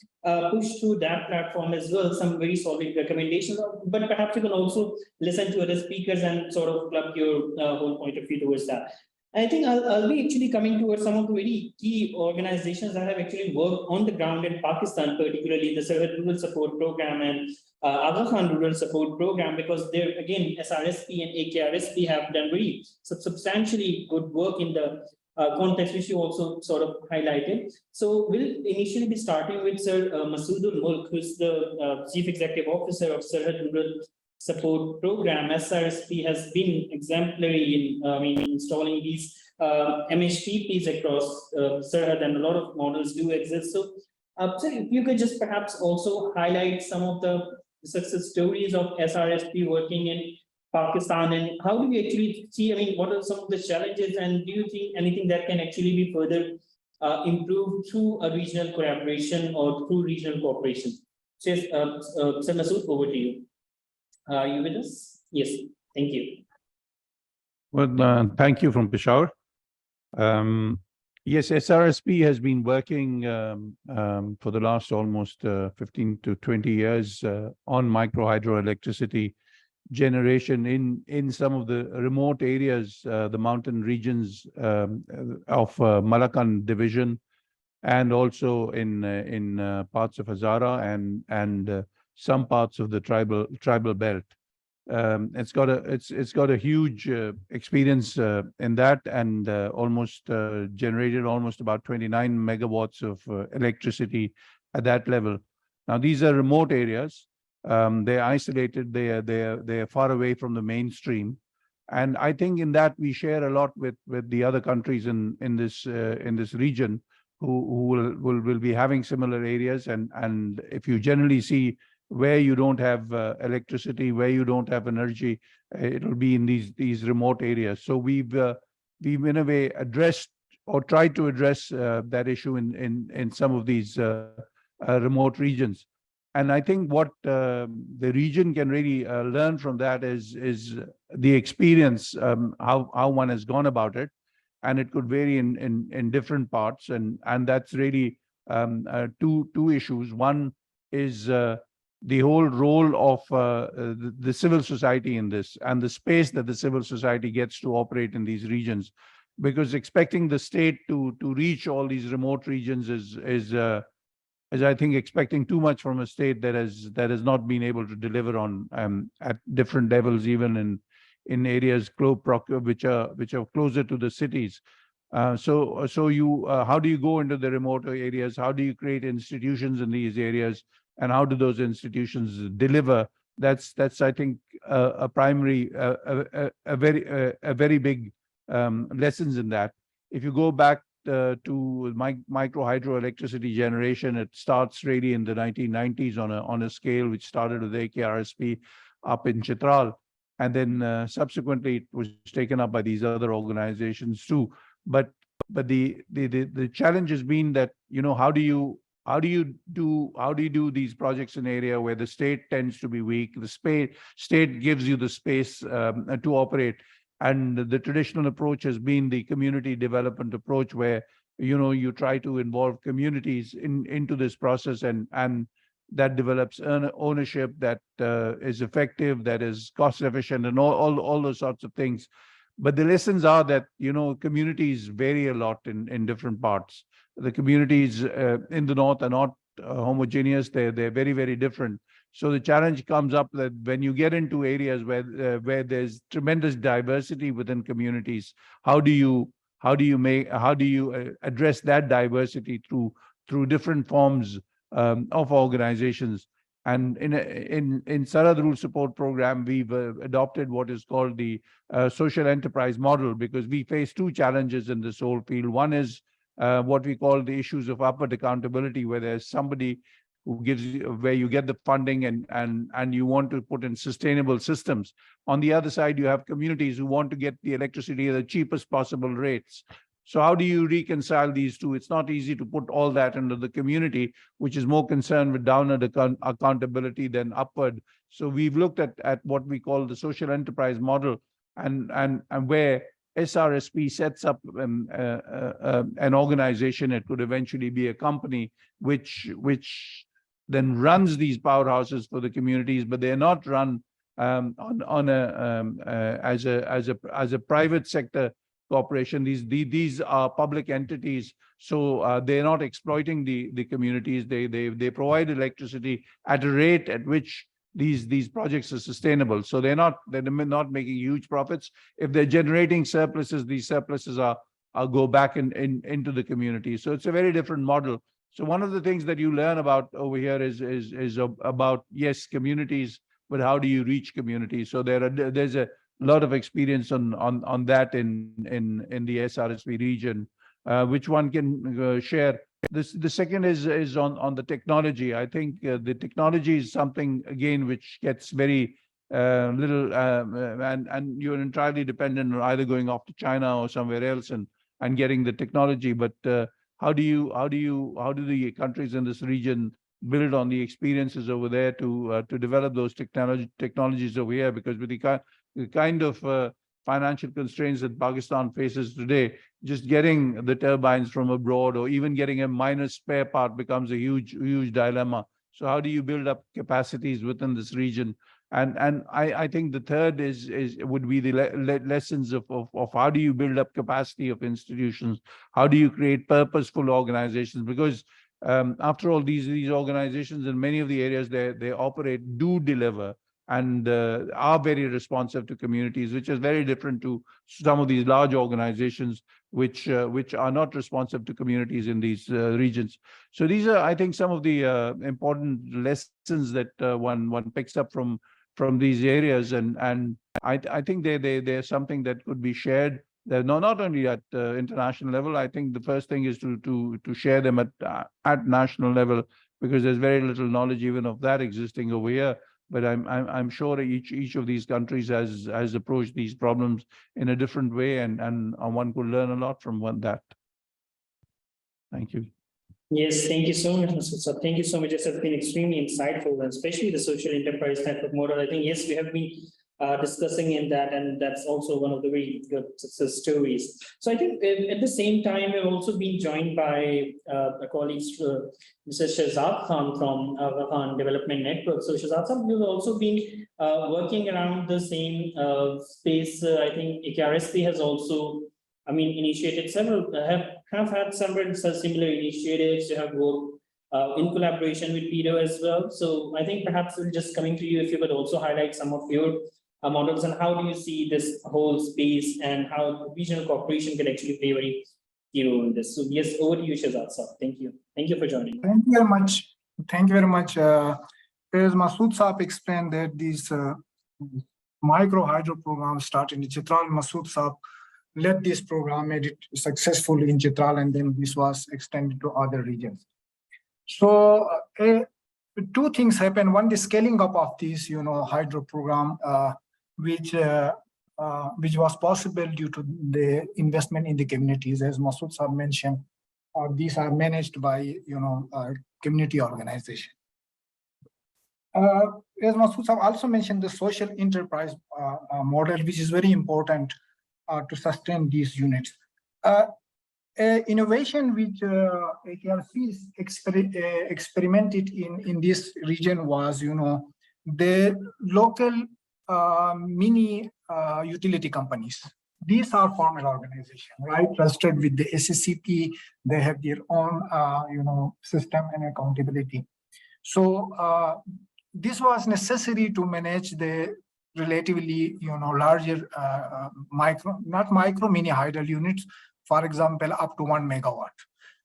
push through that platform as well, some very solid recommendations, but perhaps you can also listen to other speakers and sort of club your whole point of view towards that. I think I'll be actually coming towards some of the very key organizations that have actually worked on the ground in Pakistan, particularly the Sarhad Rural Support Program and Aga Khan Rural Support Program, because there again, SRSP and AKRSP have done very substantially good work in the context which you also sort of highlighted. So we'll initially be starting with Sir Masoodul Mulk, who's the Chief Executive Officer of Sarhad Rural Support Program. SRSP has been exemplary in installing these MHPPs across Sarhad, and a lot of models do exist. So, so if you could just perhaps also highlight some of the success stories of SRSP working in Pakistan, and how do we actually see, I mean, what are some of the challenges, and do you think anything that can actually be further improved through a regional collaboration or through regional cooperation? So yes, Sir Masood, over to you. Are you with us? Yes, thank you. Well, thank you from Peshawar. Yes, SRSP has been working for the last almost 15 to 20 years on micro hydroelectricity generation in some of the remote areas, the mountain regions of Malakand division, and also in parts of Hazara and some parts of the tribal belt. It's got a huge experience in that, and almost generated almost about 29 megawatts of electricity at that level. Now these are remote areas. They're isolated. They're far away from the mainstream, and I think in that we share a lot with the other countries in this region who will be having similar areas. And if you generally see where you don't have electricity, where you don't have energy, it'll be in these remote areas. So we've in a way addressed or tried to address that issue in some of these remote regions. And I think what the region can really learn from that is the experience, how one has gone about it, and it could vary in different parts. And that's really two issues. One is the whole role of the civil society in this, and the space that the civil society gets to operate in these regions, because expecting the state to reach all these remote regions is I think expecting too much from a state that has not been able to deliver on at different levels, even in areas which are closer to the cities. So you how do you go into the remote areas? How do you create institutions in these areas? And how do those institutions deliver? That's I think a primary, a very big lessons in that. If you go back to micro hydroelectricity generation, it starts really in the 1990s on a scale which started with AKRSP up in Chitral, and then subsequently it was taken up by these other organizations too. But the challenge has been that, how do you do these projects in an area where the state tends to be weak? The state gives you the space to operate, and the traditional approach has been the community development approach, where you try to involve communities into this process, and that develops ownership that is effective, that is cost efficient, and all those sorts of things. But the lessons are that communities vary a lot in different parts. The communities in the north are not homogeneous. They're very, very different. So the challenge comes up that when you get into areas where there's tremendous diversity within communities, how do you address that diversity through different forms of organizations? And in Sarhad Rule Support Program, we've adopted what is called the social enterprise model, because we face two challenges in this whole field. One is what we call the issues of upward accountability, where there's somebody who gives you, where you get the funding and you want to put in sustainable systems. On the other side, you have communities who want to get the electricity at the cheapest possible rates. So how do you reconcile these two? It's not easy to put all that into the community, which is more concerned with downward accountability than upward. So we've looked at what we call the social enterprise model, and where SRSP sets up an organization. It could eventually be a company which then runs these powerhouses for the communities, but they're not run as a private sector corporation. These are public entities, so they're not exploiting the communities. They provide electricity at a rate at which these projects are sustainable. So they're not making huge profits. If they're generating surpluses, these surpluses go back into the community. So it's a very different model. So one of the things that you learn about over here is about, yes, communities, but how do you reach communities? So there's a lot of experience on that in the SRSP region, which one can share. The second is on the technology. I think the technology is something, again, which gets very little, and you're entirely dependent on either going off to China or somewhere else and getting the technology. But how do the countries in this region build on the experiences over there to develop those technologies over here? Because with the kind of financial constraints that Pakistan faces today, just getting the turbines from abroad or even getting a minor spare part becomes a huge dilemma. So how do you build up capacities within this region? And I think the third would be the lessons of how do you build up capacity of institutions? How do you create purposeful organizations? Because after all, these organizations in many of the areas they operate do deliver. are very responsive to communities, which is very different to some of these large organizations which are not responsive to communities in these regions. So these are, I think, some of the important lessons that one picks up from these areas, and I think they're something that could be shared. Not only at international level. I think the first thing is to share them at national level, because there's very little knowledge even of that existing over here. But I'm sure each of these countries has approached these problems in a different way, and one could learn a lot from that. Thank you. Yes, thank you so much, Mr. Sir. Thank you so much. This has been extremely insightful, and especially the social enterprise network model. I think, yes, we have been discussing in that, and that's also one of the very good success stories. So I think at the same time, we've also been joined by a colleague, Mr. Shahzad Khan from Khan Development Network. So Shahzad Khan, we've also been working around the same space. I think AKRSP has also, initiated several, have had several similar initiatives to have worked in collaboration with Peter as well. So I think perhaps just coming to you, if you could also highlight some of your models, and how do you see this whole space, and how regional cooperation can actually play a very key role in this. So yes, over to you, Shahzad Saab. Thank you. Thank you for joining. Thank you very much. Thank you very much. As Masood Saab explained that these micro hydro programs started in Chitral. Masood Saab led this program, made it successful in Chitral, and then this was extended to other regions. So two things happened. One, the scaling up of this, hydro program, which was possible due to the investment in the communities. As Masood Saab mentioned, these are managed by, community organization. As Masood Saab also mentioned, the social enterprise model, which is very important to sustain these units. Innovation which AKRC experimented in this region was, the local mini utility companies. These are formal organizations, right? Trusted with the SCCP, they have their own, system and accountability. So this was necessary to manage the relatively, larger mini hydro units, for example, up to 1 megawatt.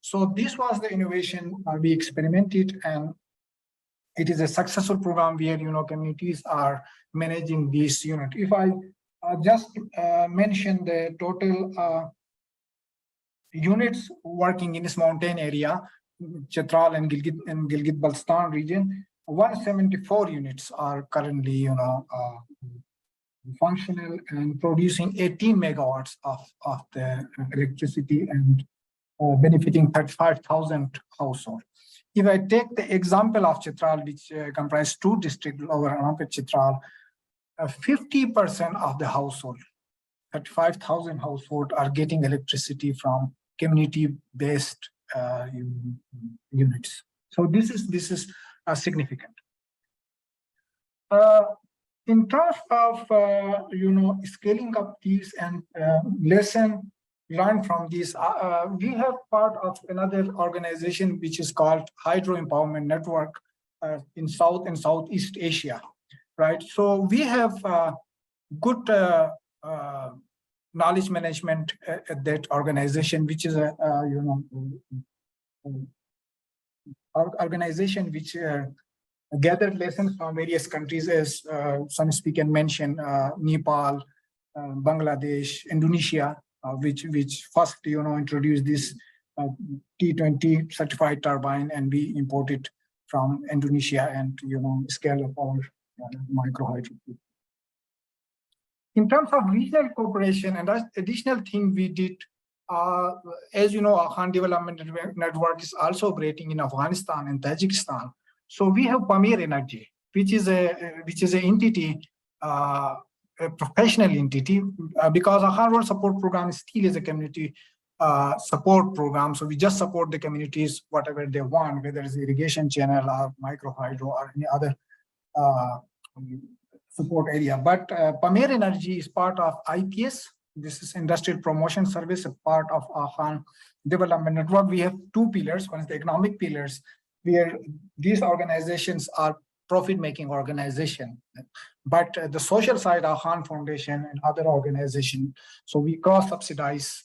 So this was the innovation we experimented, and it is a successful program where, communities are managing this unit. If I just mention the total units working in this mountain area, Chitral and Gilgit-Baltistan region, 174 units are currently, functional and producing 18 megawatts of the electricity and benefiting 35,000 households. If I take the example of Chitral, which comprises 2 districts over Chitral, 50% of the household, 35,000 households, are getting electricity from community-based units. So this is significant. In terms of scaling up these and lesson learned from this, we have part of another organization which is called Hydro Empowerment Network in South and Southeast Asia, right? So we have good knowledge management at that organization, which is a organization which gathered lessons from various countries, as some speaker mentioned, Nepal, Bangladesh, Indonesia, which first introduced this T20 certified turbine, and we import it from Indonesia and scale up our micro hydro. In terms of regional cooperation, and that's additional thing we did, as you know, Khan Development Network is also operating in Afghanistan and Tajikistan. So we have Pamir Energy, which is an entity, a professional entity, because Khan World Support Program still is a community support program. So we just support the communities whatever they want, whether it's irrigation channel or micro hydro or any other support area. But Pamir Energy is part of IPS. This is Industrial Promotion Service, a part of Khan Development Network. We have 2 pillars. One is the economic pillars, where these organizations are profit-making organization, but the social side, our Khan Foundation and other organizations. So we cross-subsidize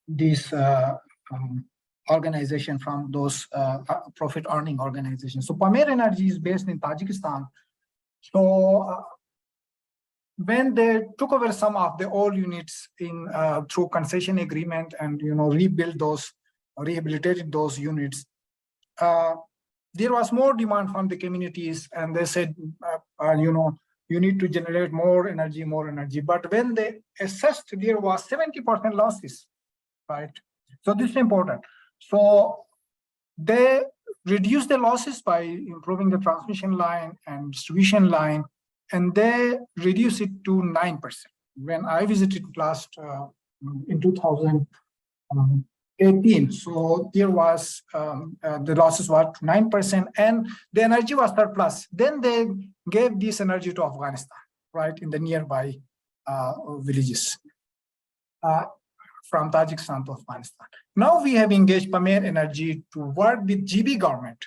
these organization from those profit-earning organizations. So Pamir Energy is based in Tajikistan. So when they took over some of the old units in through concession agreement and rebuilt those, rehabilitated those units, there was more demand from the communities, and they said, you need to generate more energy. But when they assessed, there was 70% losses, right? So this is important. So they reduced the losses by improving the transmission line and distribution line, and they reduced it to 9%. When I visited last in 2018, so there was the losses were 9%, and the energy was surplus. Then they gave this energy to Afghanistan, right, in the nearby villages. From Tajikistan to Afghanistan. Now we have engaged Pamir Energy to work with GB government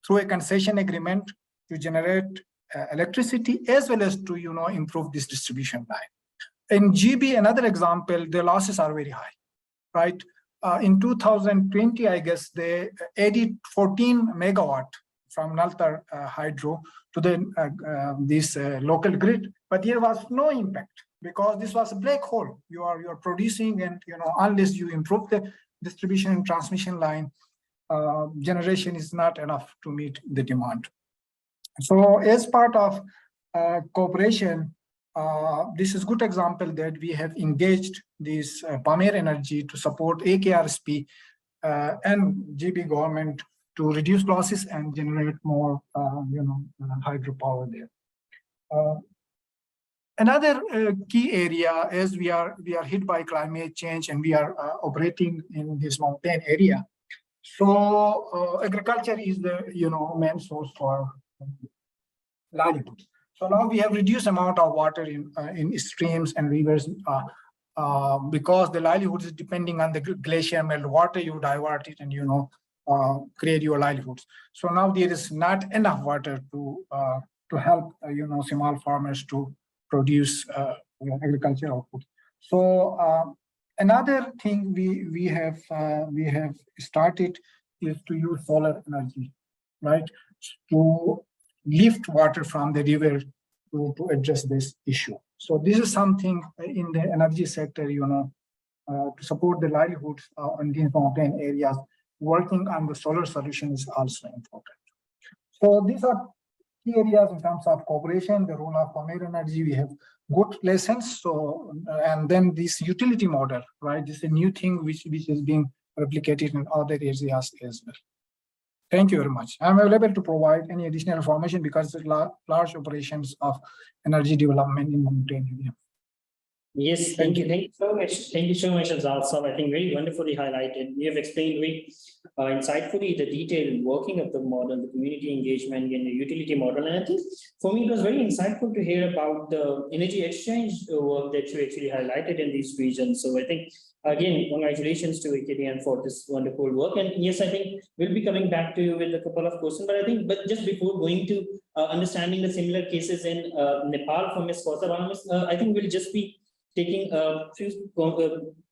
through a concession agreement to generate electricity as well as to improve this distribution line. In GB, another example, the losses are very high, right? In 2020, I guess they added 14 megawatt from Naltar hydro to the this local grid, but there was no impact, because this was a black hole. You are producing, and unless you improve the distribution and transmission line, generation is not enough to meet the demand. So as part of cooperation, this is a good example that we have engaged this Pamir Energy to support AKRSP and GB government to reduce losses and generate more hydropower there. Another key area, as we are hit by climate change and we are operating in this mountain area. So agriculture is the main source for livelihood. So now we have reduced amount of water in streams and rivers because the livelihood is depending on the glacier melt water. You divert it and create your livelihoods. So now there is not enough water to help small farmers to produce agriculture output. So another thing we have started is to use solar energy, right, to lift water from the river to address this issue. So this is something in the energy sector, to support the livelihoods in these mountain areas. Working on the solar solution is also important. So these are key areas in terms of cooperation, the role of Pamir Energy. We have good lessons. So, and then this utility model, right? This is a new thing which is being replicated in other areas as well. Thank you very much. I'm available to provide any additional information because there's large operations of energy development in mountain area. Yes, thank you. Thank you so much. Thank you so much, Azad Saab. I think very wonderfully highlighted. You have explained very insightfully the detailed working of the model, the community engagement and the utility model. And I think for me, it was very insightful to hear about the energy exchange work that you actually highlighted in these regions. So I think, again, congratulations to AKDN for this wonderful work. And yes, I think we'll be coming back to you with a couple of questions, but just before going to understanding the similar cases in Nepal from Ms. Kausa, I think we'll just be taking a few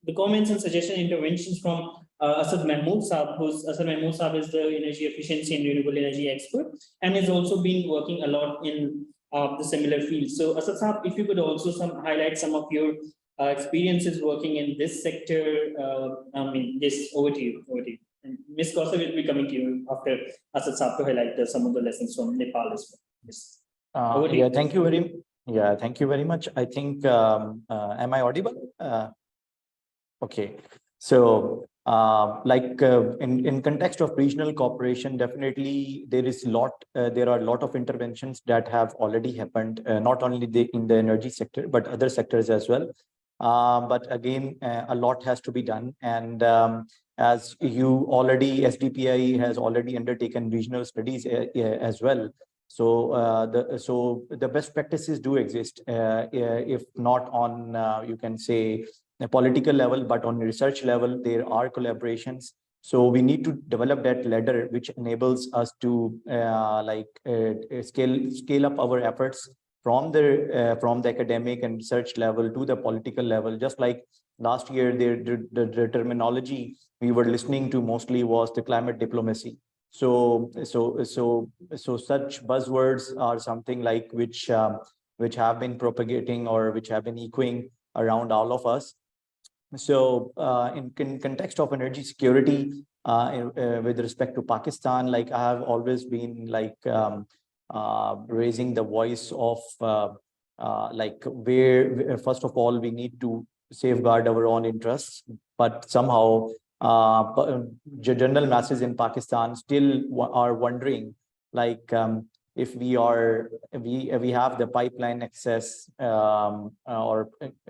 the comments and suggestion interventions from Asad Mahmood Saab, Asad Mahmood Saab is the energy efficiency and renewable energy expert and has also been working a lot in the similar field. So Asad Saab, if you could also highlight some of your experiences working in this sector, over to you. And Ms. Kausa will be coming to you after Asad Saab to highlight some of the lessons from Nepal as well. Yes. Yeah, thank you very much. Yeah, thank you very much. I think, am I audible? Okay. So, in context of regional cooperation, definitely there are a lot of interventions that have already happened, not only in the energy sector, but other sectors as well. But again, a lot has to be done. And as SDPI has already undertaken regional studies as well. So the best practices do exist, if not on you can say a political level, but on research level, there are collaborations. So we need to develop that ladder, which enables us to scale up our efforts from the academic and research level to the political level. Just like last year, the terminology we were listening to mostly was the climate diplomacy. So such buzzwords are something like which have been propagating or which have been echoing around all of us. So in context of energy security, with respect to Pakistan, like I have always been like raising the voice of like where first of all we need to safeguard our own interests, but somehow general masses in Pakistan still are wondering like if we have the pipeline access or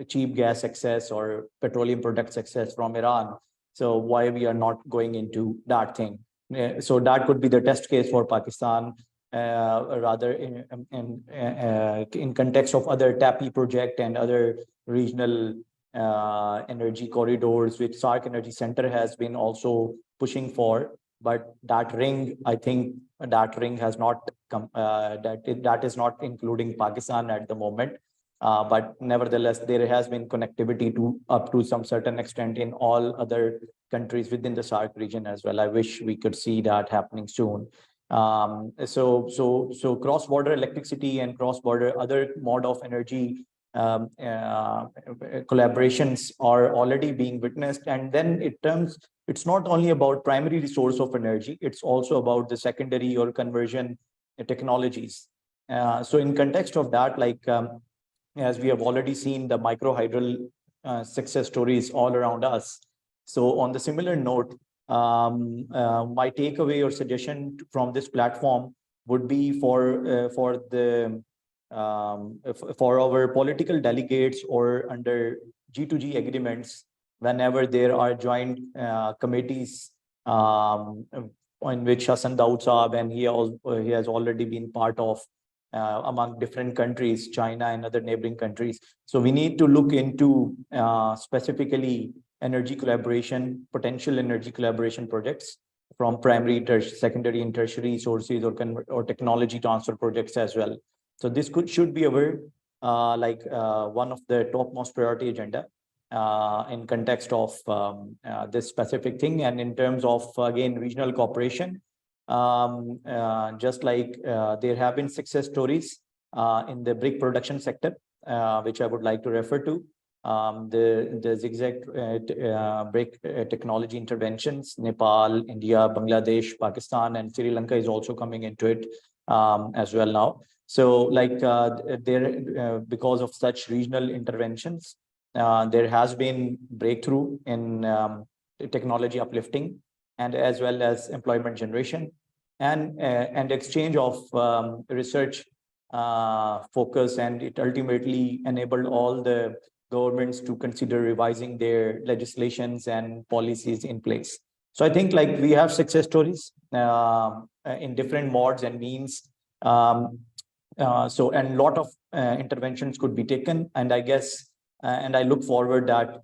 cheap gas access or petroleum products access from Iran. So why we are not going into that thing? So that could be the test case for Pakistan, rather in context of other TAPI project and other regional energy corridors, which SARC Energy Center has been also pushing for. But that ring, I think that ring has not come, that is not including Pakistan at the moment. But nevertheless, there has been connectivity to up to some certain extent in all other countries within the SARC region as well. I wish we could see that happening soon. So cross-border electricity and cross-border other mode of energy collaborations are already being witnessed. And then it's not only about primary resource of energy, it's also about the secondary or conversion technologies. So in context of that, like as we have already seen the microhydral success stories all around us. So on the similar note, my takeaway or suggestion from this platform would be for our political delegates or under G2G agreements, whenever there are joint committees in which Hassan Daud Saab and he has already been part of among different countries, China and other neighboring countries. So we need to look into specifically energy collaboration, potential energy collaboration projects from primary, secondary and tertiary sources or technology transfer projects as well. So this should be our one of the topmost priority agenda in context of this specific thing. And in terms of, again, regional cooperation, just like there have been success stories in the brick production sector, which I would like to refer to. The zigzag brick technology interventions, Nepal, India, Bangladesh, Pakistan, and Sri Lanka is also coming into it as well now. So like because of such regional interventions, there has been breakthrough in technology uplifting and as well as employment generation and exchange of research focus, and it ultimately enabled all the governments to consider revising their legislations and policies in place. So I think like we have success stories in different modes and means. So and a lot of interventions could be taken, and I guess and I look forward that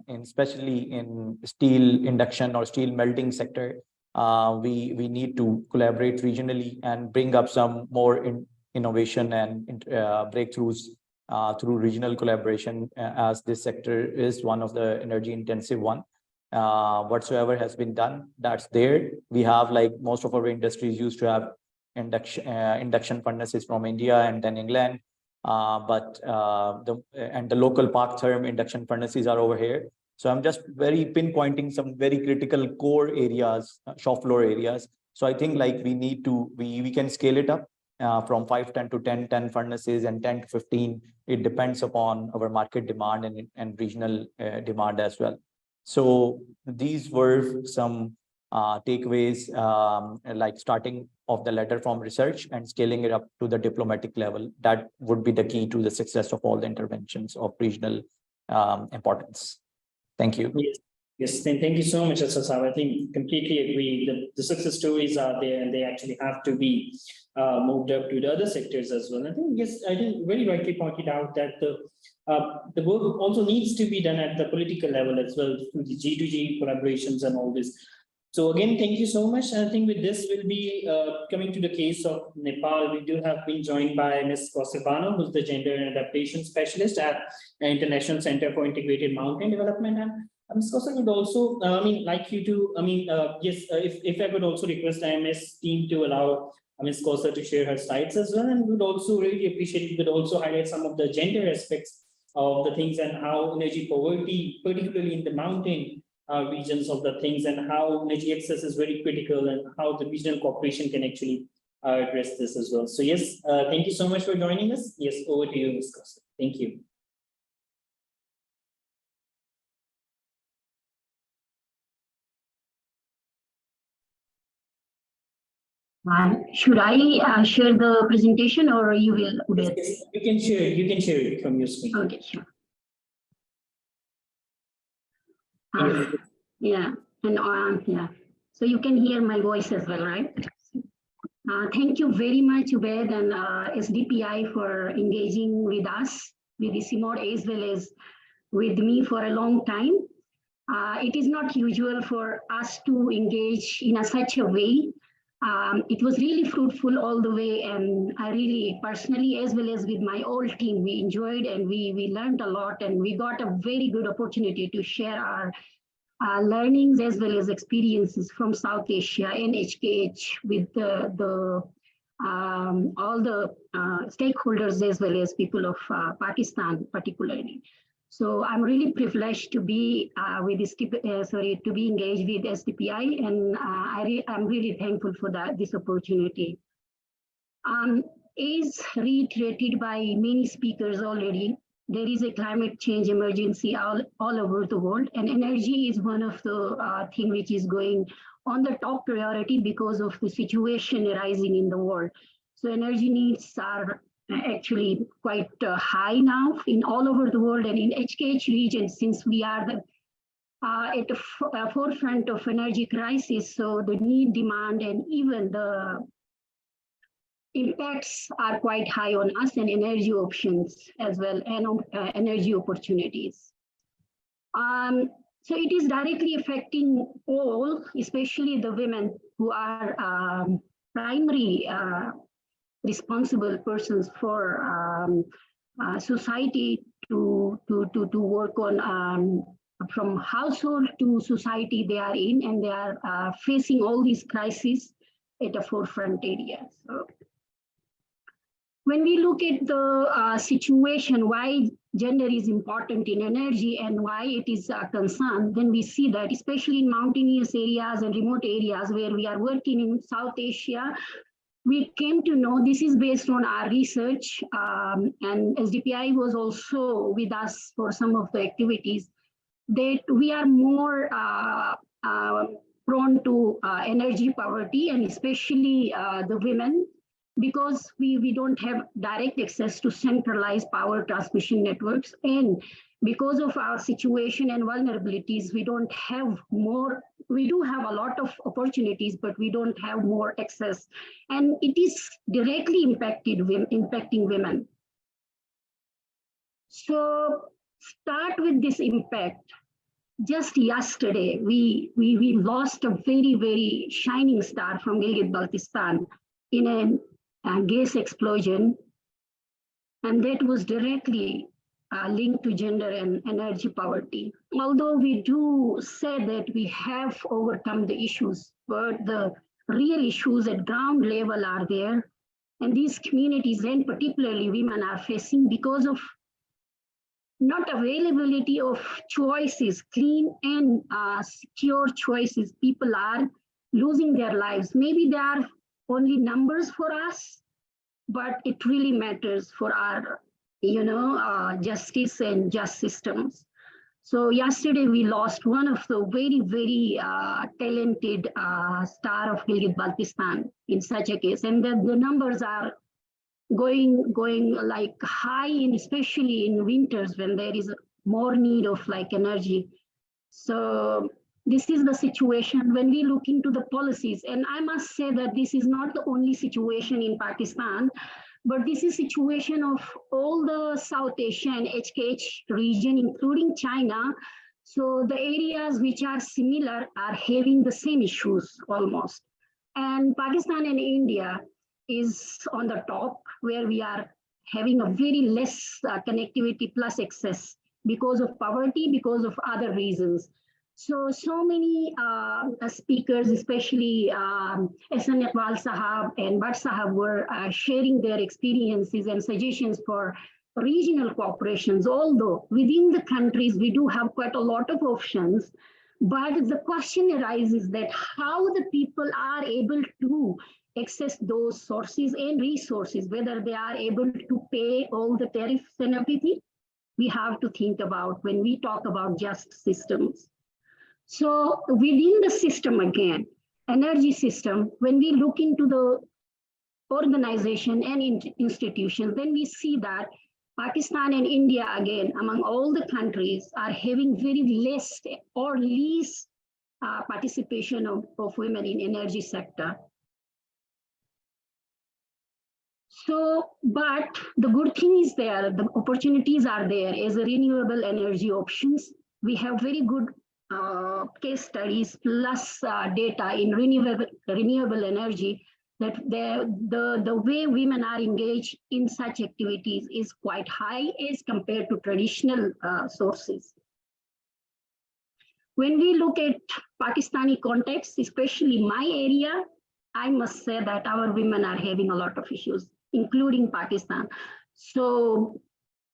especially in steel induction or steel melting sector, we need to collaborate regionally and bring up some more innovation and breakthroughs through regional collaboration, as this sector is one of the energy intensive one. Whatsoever has been done, that's there. We have like most of our industries used to have induction furnaces from India and then England, but the local park therm induction furnaces are over here. So I'm just very pinpointing some very critical core areas, shop floor areas. So I think like we need to we can scale it up from 5 ton to 10 furnaces and 10 to 15. It depends upon our market demand and regional demand as well. So these were some takeaways, like starting off the ladder from research and scaling it up to the diplomatic level. That would be the key to the success of all the interventions of regional importance. Thank you. Yes. Yes, thank you so much, Asad Saab. I think completely agree. The success stories are there, and they actually have to be moved up to the other sectors as well. I think yes, I think very rightly pointed out that the work also needs to be done at the political level as well through the G2G collaborations and all this. So again, thank you so much. I think with this we'll be coming to the case of Nepal. We do have been joined by Ms. Kosebano, who's the Gender and Adaptation Specialist at the International Center for Integrated Mountain Development. And Ms. Kosa would also, like you to, if I could also request IMS team to allow Ms. Kosa to share her slides as well, and would also really appreciate if you could also highlight some of the gender aspects of the things and how energy poverty, particularly in the mountain regions of the things, and how energy access is very critical, and how the regional cooperation can actually address this as well. So yes, thank you so much for joining us. Yes, over to you, Ms. Kosa. Thank you. Should I share the presentation, or you will? Yes, you can share it. You can share it from your screen. Okay, sure. Yeah, and yeah. So you can hear my voice as well, right? Thank you very much, Ubaid and SDPI for engaging with us, with the CMOD, as well as with me for a long time. It is not usual for us to engage in such a way. It was really fruitful all the way, and I really personally, as well as with my whole team, we enjoyed and we learned a lot, and we got a very good opportunity to share our learnings as well as experiences from South Asia and HKH with all the stakeholders as well as people of Pakistan particularly. So I'm really privileged to be with this, to be engaged with SDPI, and I'm really thankful for this opportunity. As reiterated by many speakers already, there is a climate change emergency all over the world, and energy is one of the things which is going on the top priority because of the situation arising in the world. So energy needs are actually quite high now in all over the world, and in HKH region, since we are at the forefront of energy crisis, so the need, demand, and even the impacts are quite high on us, and energy options as well, and energy opportunities. So it is directly affecting all, especially the women who are primary responsible persons for society to work on, from household to society they are in, and they are facing all these crises at a forefront area. So when we look at the situation, why gender is important in energy and why it is a concern, then we see that especially in mountainous areas and remote areas where we are working in South Asia, we came to know, this is based on our research, and SDPI was also with us for some of the activities, that we are more prone to energy poverty, and especially the women, because we don't have direct access to centralized power transmission networks, and because of our situation and vulnerabilities, we don't have more. We do have a lot of opportunities, but we don't have more access, and it is directly impacting women. So start with this impact. Just yesterday, we lost a very, very shining star from Gilgit-Baltistan in a gas explosion, and that was directly linked to gender and energy poverty. Although we do say that we have overcome the issues, but the real issues at ground level are there, and these communities, and particularly women, are facing because of not availability of choices, clean and secure choices. People are losing their lives. Maybe they are only numbers for us, but it really matters for our, justice and just systems. So yesterday we lost one of the very, very talented star of Gilgit-Baltistan in such a case, and the numbers are going like high, especially in winters when there is more need of like energy. So this is the situation when we look into the policies. And I must say that this is not the only situation in Pakistan, but this is situation of all the South Asia and HKH region, including China. So the areas which are similar are having the same issues almost. And Pakistan and India is on the top, where we are having a very less connectivity plus access because of poverty, because of other reasons. So many speakers, especially Ehsan Iqbal Sahab and Bhatt Sahab, were sharing their experiences and suggestions for regional cooperations. Although within the countries, we do have quite a lot of options, but the question arises that how the people are able to access those sources and resources, whether they are able to pay all the tariffs and everything, we have to think about when we talk about just systems. So within the system again, energy system, when we look into the organization and institutions, then we see that Pakistan and India, again, among all the countries, are having very less or least participation of women in energy sector. So, but the good thing is there, the opportunities are there as a renewable energy options. We have very good case studies plus data in renewable energy, that the way women are engaged in such activities is quite high as compared to traditional sources. When we look at Pakistani context, especially my area, I must say that our women are having a lot of issues, including Pakistan. So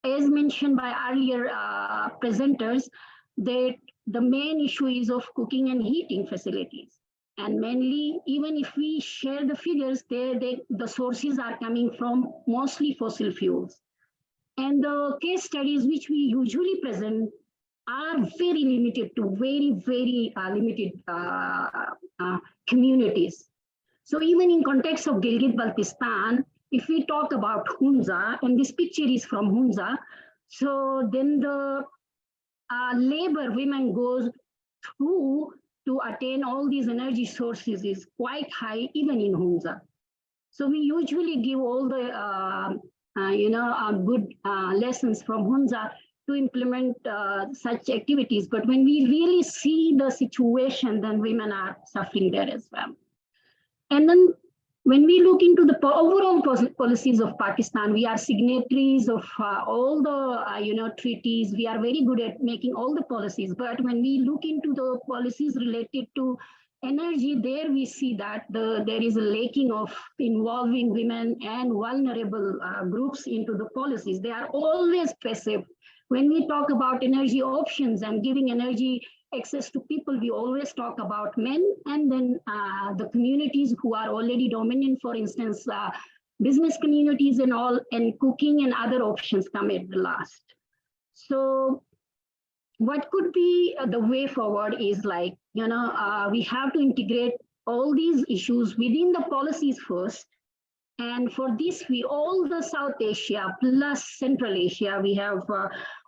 as mentioned by earlier presenters, that the main issue is of cooking and heating facilities. And mainly, even if we share the figures, the sources are coming from mostly fossil fuels. And the case studies which we usually present are very limited to very limited communities. So even in context of Gilgit-Baltistan, if we talk about Hunza, and this picture is from Hunza, so then the labor women goes through to attain all these energy sources is quite high, even in Hunza. So we usually give all the good lessons from Hunza to implement such activities. But when we really see the situation, then women are suffering there as well. And then when we look into the overall policies of Pakistan, we are signatories of all the treaties. We are very good at making all the policies. But when we look into the policies related to energy, there we see that there is a lacking of involving women and vulnerable groups into the policies. They are always passive. When we talk about energy options and giving energy access to people, we always talk about men and then the communities who are already dominant, for instance, business communities and all, and cooking and other options come at the last. So what could be the way forward is like, we have to integrate all these issues within the policies first. And for this, all the South Asia plus Central Asia, we have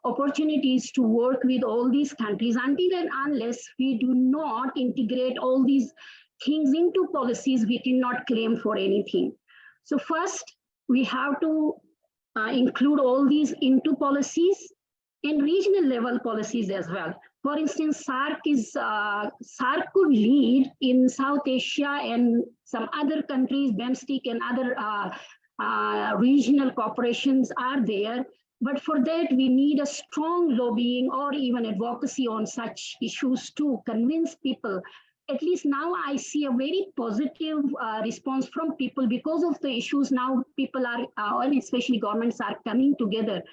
opportunities to work with all these countries until and unless we do not integrate all these things into policies, we cannot claim for anything. So first, we have to include all these into policies and regional level policies as well. For instance, SAARC could lead in South Asia and some other countries, BEMSTIC and other regional corporations are there. But for that, we need a strong lobbying or even advocacy on such issues to convince people. At least now I see a very positive response from people because of the issues. Now people are, and especially governments are coming together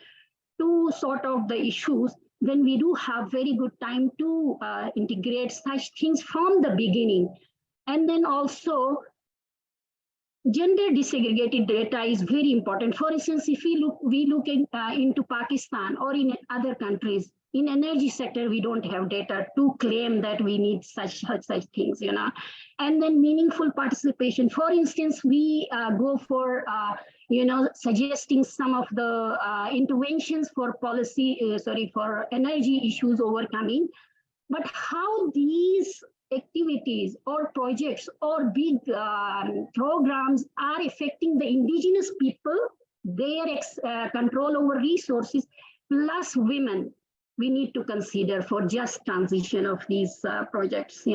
to sort out the issues. Then we do have very good time to integrate such things from the beginning. And then also, gender disaggregated data is very important. For instance, if we look into Pakistan or in other countries, in energy sector, we don't have data to claim that we need such things, And then meaningful participation. For instance, we go for, suggesting some of the interventions for policy, for energy issues overcoming. But how these activities or projects or big programs are affecting the indigenous people, their control over resources, plus women, we need to consider for just transition of these projects,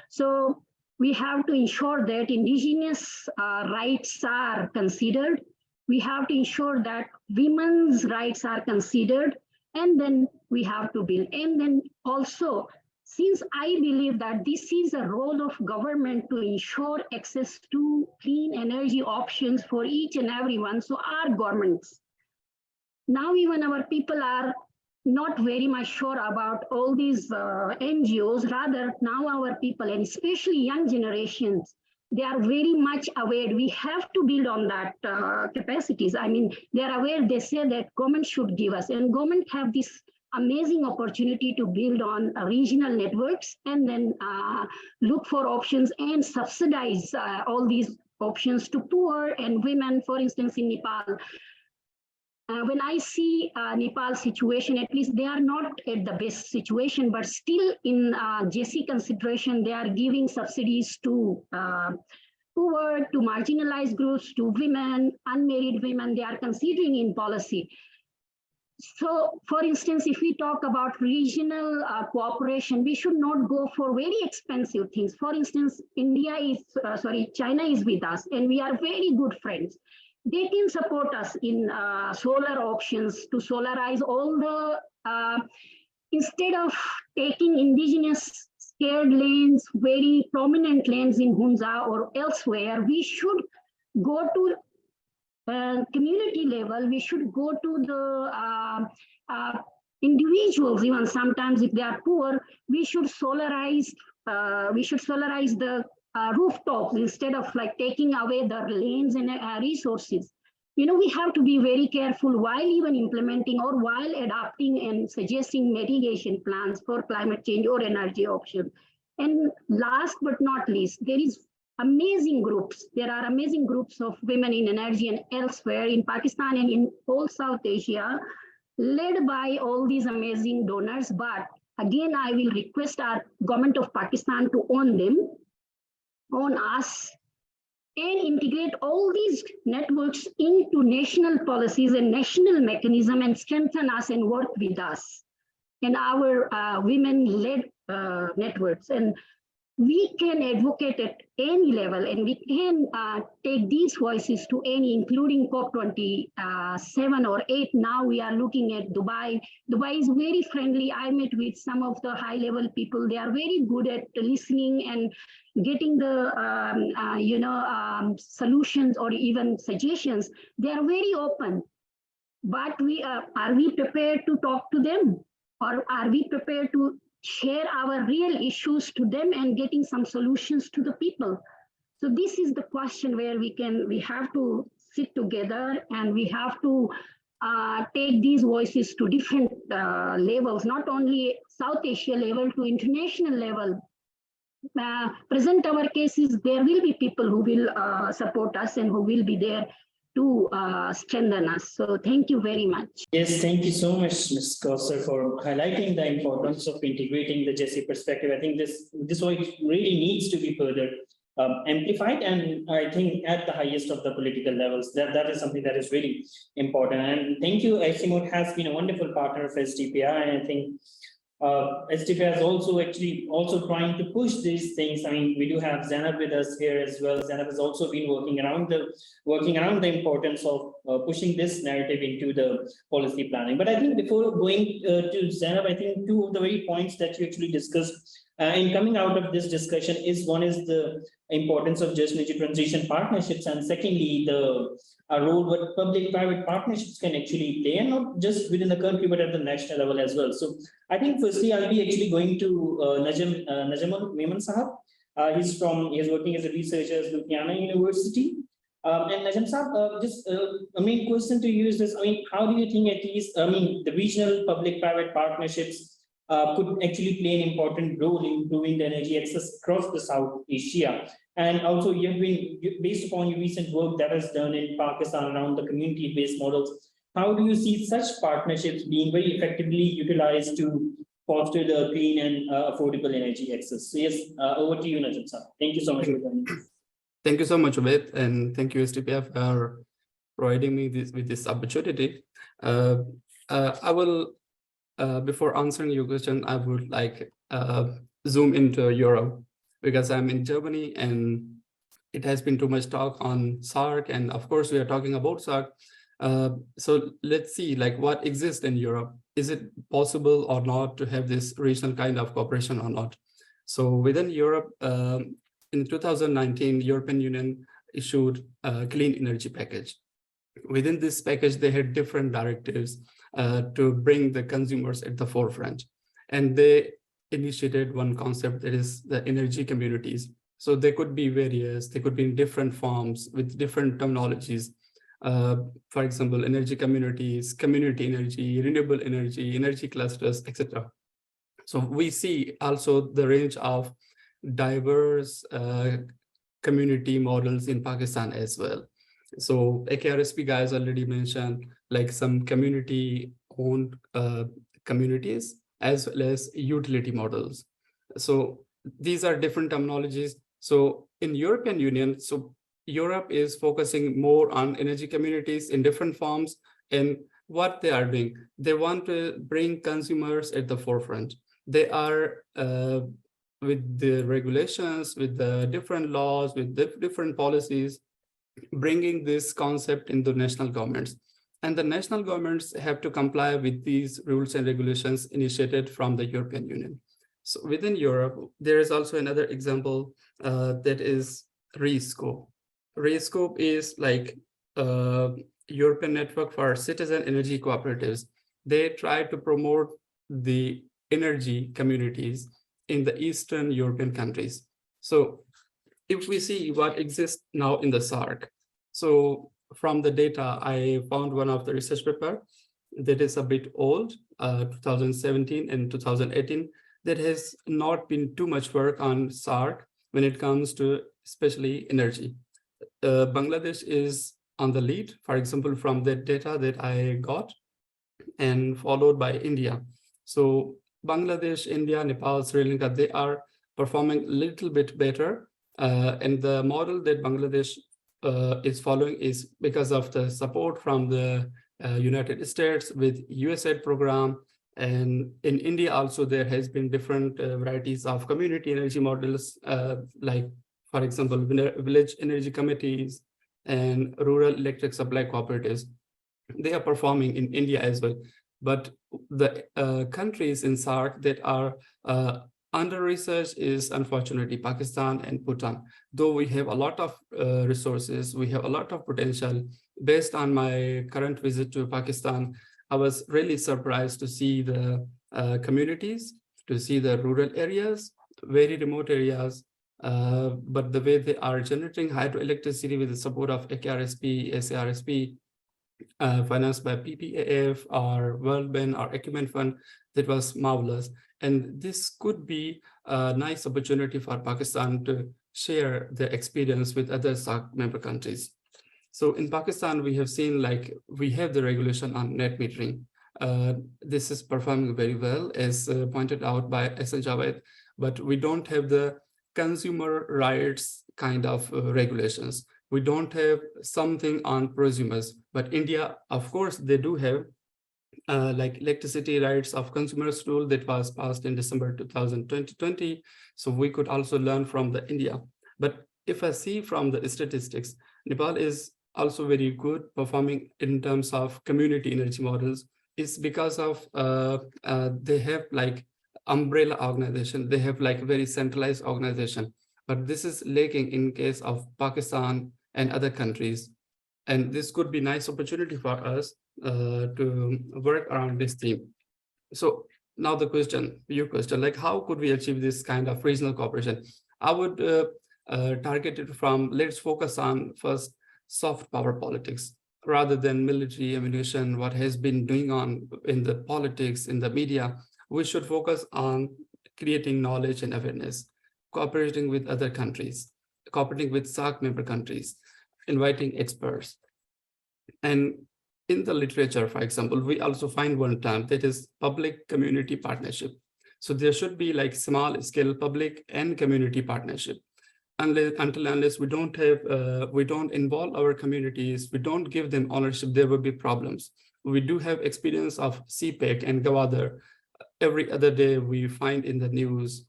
So we have to ensure that indigenous rights are considered. We have to ensure that women's rights are considered, and then we have to build. And then also, since I believe that this is a role of government to ensure access to clean energy options for each and everyone, so our governments. Now even our people are not very much sure about all these NGOs, rather now our people, and especially young generations, they are very much aware. We have to build on that capacities. I mean, they are aware, they say that government should give us, and government have this amazing opportunity to build on regional networks and then look for options and subsidize all these options to poor and women, for instance, in Nepal. When I see Nepal situation, at least they are not at the best situation, but still in JC consideration, they are giving subsidies to poor, to marginalized groups, to women, unmarried women, they are considering in policy. So, for instance, if we talk about regional cooperation, we should not go for very expensive things. For instance, China is with us, and we are very good friends. They can support us in solar options to solarize all the, instead of taking indigenous scared lands, very prominent lands in Hunza or elsewhere, we should go to community level, we should go to the individuals, even sometimes if they are poor, we should solarize the rooftops instead of like taking away their lands and resources. We have to be very careful while even implementing or while adopting and suggesting mitigation plans for climate change or energy options. And last but not least, there are amazing groups of women in energy and elsewhere in Pakistan and in all South Asia, led by all these amazing donors. But again, I will request our government of Pakistan to own them, own us, and integrate all these networks into national policies and national mechanism and strengthen us and work with us and our women-led networks. And we can advocate at any level, and we can take these voices to any, including COP27 or 8. Now we are looking at Dubai. Dubai is very friendly. I met with some of the high-level people. They are very good at listening and getting the solutions or even suggestions. They are very open. But are we prepared to talk to them, or are we prepared to share our real issues to them and getting some solutions to the people? So this is the question where we have to sit together, and we have to take these voices to different levels, not only South Asia level, to international level. Present our cases, there will be people who will support us and who will be there to strengthen us. So thank you very much. Yes, thank you so much, Ms. Kausar, for highlighting the importance of integrating the JC perspective. I think this voice really needs to be further amplified, and I think at the highest of the political levels, that is something that is really important. And thank you. ICMOD has been a wonderful partner of SDPI, and I think SDPI is also trying to push these things. I mean, we do have Zainab with us here as well. Zainab has also been working around the importance of pushing this narrative into the policy planning. But I think before going to Zainab, I think two of the very points that you actually discussed in coming out of this discussion is, one is the importance of just energy transition partnerships, and secondly, the role what public-private partnerships can actually play, and not just within the country, but at the national level as well. So I think firstly, I'll be actually going to Najamul Memon Sahab. He's working as a researcher at Ludhiana University. And Najam Sahab, just a main question to you is this: I mean, how do you think at least, the regional public-private partnerships could actually play an important role in improving the energy access across the South Asia? And also, you have been, based upon your recent work that is done in Pakistan around the community-based models, how do you see such partnerships being very effectively utilized to foster the clean and affordable energy access. So yes, over to you, Najib sir. Thank you so much for joining us. Thank you so much, Obed, and thank you, STPF, for providing me with this opportunity. I will, before answering your question, I would like zoom into Europe, because I'm in Germany and it has been too much talk on SAARC, and of course we are talking about SAARC. So let's see like what exists in Europe. Is it possible or not to have this regional kind of cooperation or not? So within Europe, in 2019, European Union issued a clean energy package. Within this package, they had different directives to bring the consumers at the forefront. And they initiated one concept, that is the energy communities. So they could be various, they could be in different forms with different terminologies. For example, energy communities, community energy, renewable energy, energy clusters, etc. So we see also the range of diverse community models in Pakistan as well. So AKRSP guys already mentioned like some community-owned communities as well as utility models. So these are different terminologies. So in European Union, so Europe is focusing more on energy communities in different forms, and what they are doing, they want to bring consumers at the forefront. They are with the regulations, with the different laws, with the different policies, bringing this concept into national governments. And the national governments have to comply with these rules and regulations initiated from the European Union. So within Europe, there is also another example that is RESCOPE. RESCOPE is like a European network for citizen energy cooperatives. They try to promote the energy communities in the Eastern European countries. So if we see what exists now in the SAARC, so from the data, I found one of the research paper that is a bit old, 2017 and 2018, that has not been too much work on SAARC when it comes to especially energy. Bangladesh is on the lead, for example, from the data that I got, and followed by India. So Bangladesh, India, Nepal, Sri Lanka, they are performing a little bit better. And the model that Bangladesh is following is because of the support from the United States with USAID program. And in India also, there has been different varieties of community energy models, like, for example, village energy committees and rural electric supply cooperatives. They are performing in India as well. But the countries in SAARC that are under research is unfortunately Pakistan and Bhutan. Though we have a lot of resources, we have a lot of potential. Based on my current visit to Pakistan, I was really surprised to see the communities, to see the rural areas, very remote areas, but the way they are generating hydroelectricity with the support of AKRSP, SARSP, financed by PPAF or World Bank or Equipment Fund, that was marvelous. And this could be a nice opportunity for Pakistan to share the experience with other SAARC member countries. So in Pakistan, we have seen like we have the regulation on net metering. This is performing very well, as pointed out by Hassan Javed, but we don't have the consumer rights kind of regulations. We don't have something on prosumers, but India, of course, they do have like electricity rights of consumers rule that was passed in December 2020. So we could also learn from the India. But if I see from the statistics, Nepal is also very good performing in terms of community energy models. It's because of they have like umbrella organization. They have like very centralized organization, but this is lacking in case of Pakistan and other countries. And this could be nice opportunity for us to work around this theme. So now the question, your question, like how could we achieve this kind of regional cooperation? I would target it from, let's focus on first soft power politics rather than military ammunition, what has been doing on in the politics, in the media. We should focus on creating knowledge and awareness, cooperating with other countries, cooperating with SAARC member countries, inviting experts. And in the literature, for example, we also find one term that is public community partnership. So there should be like small scale public and community partnership. Unless we don't have, we don't involve our communities, we don't give them ownership, there will be problems. We do have experience of CPEC and Gwadar. Every other day we find in the news,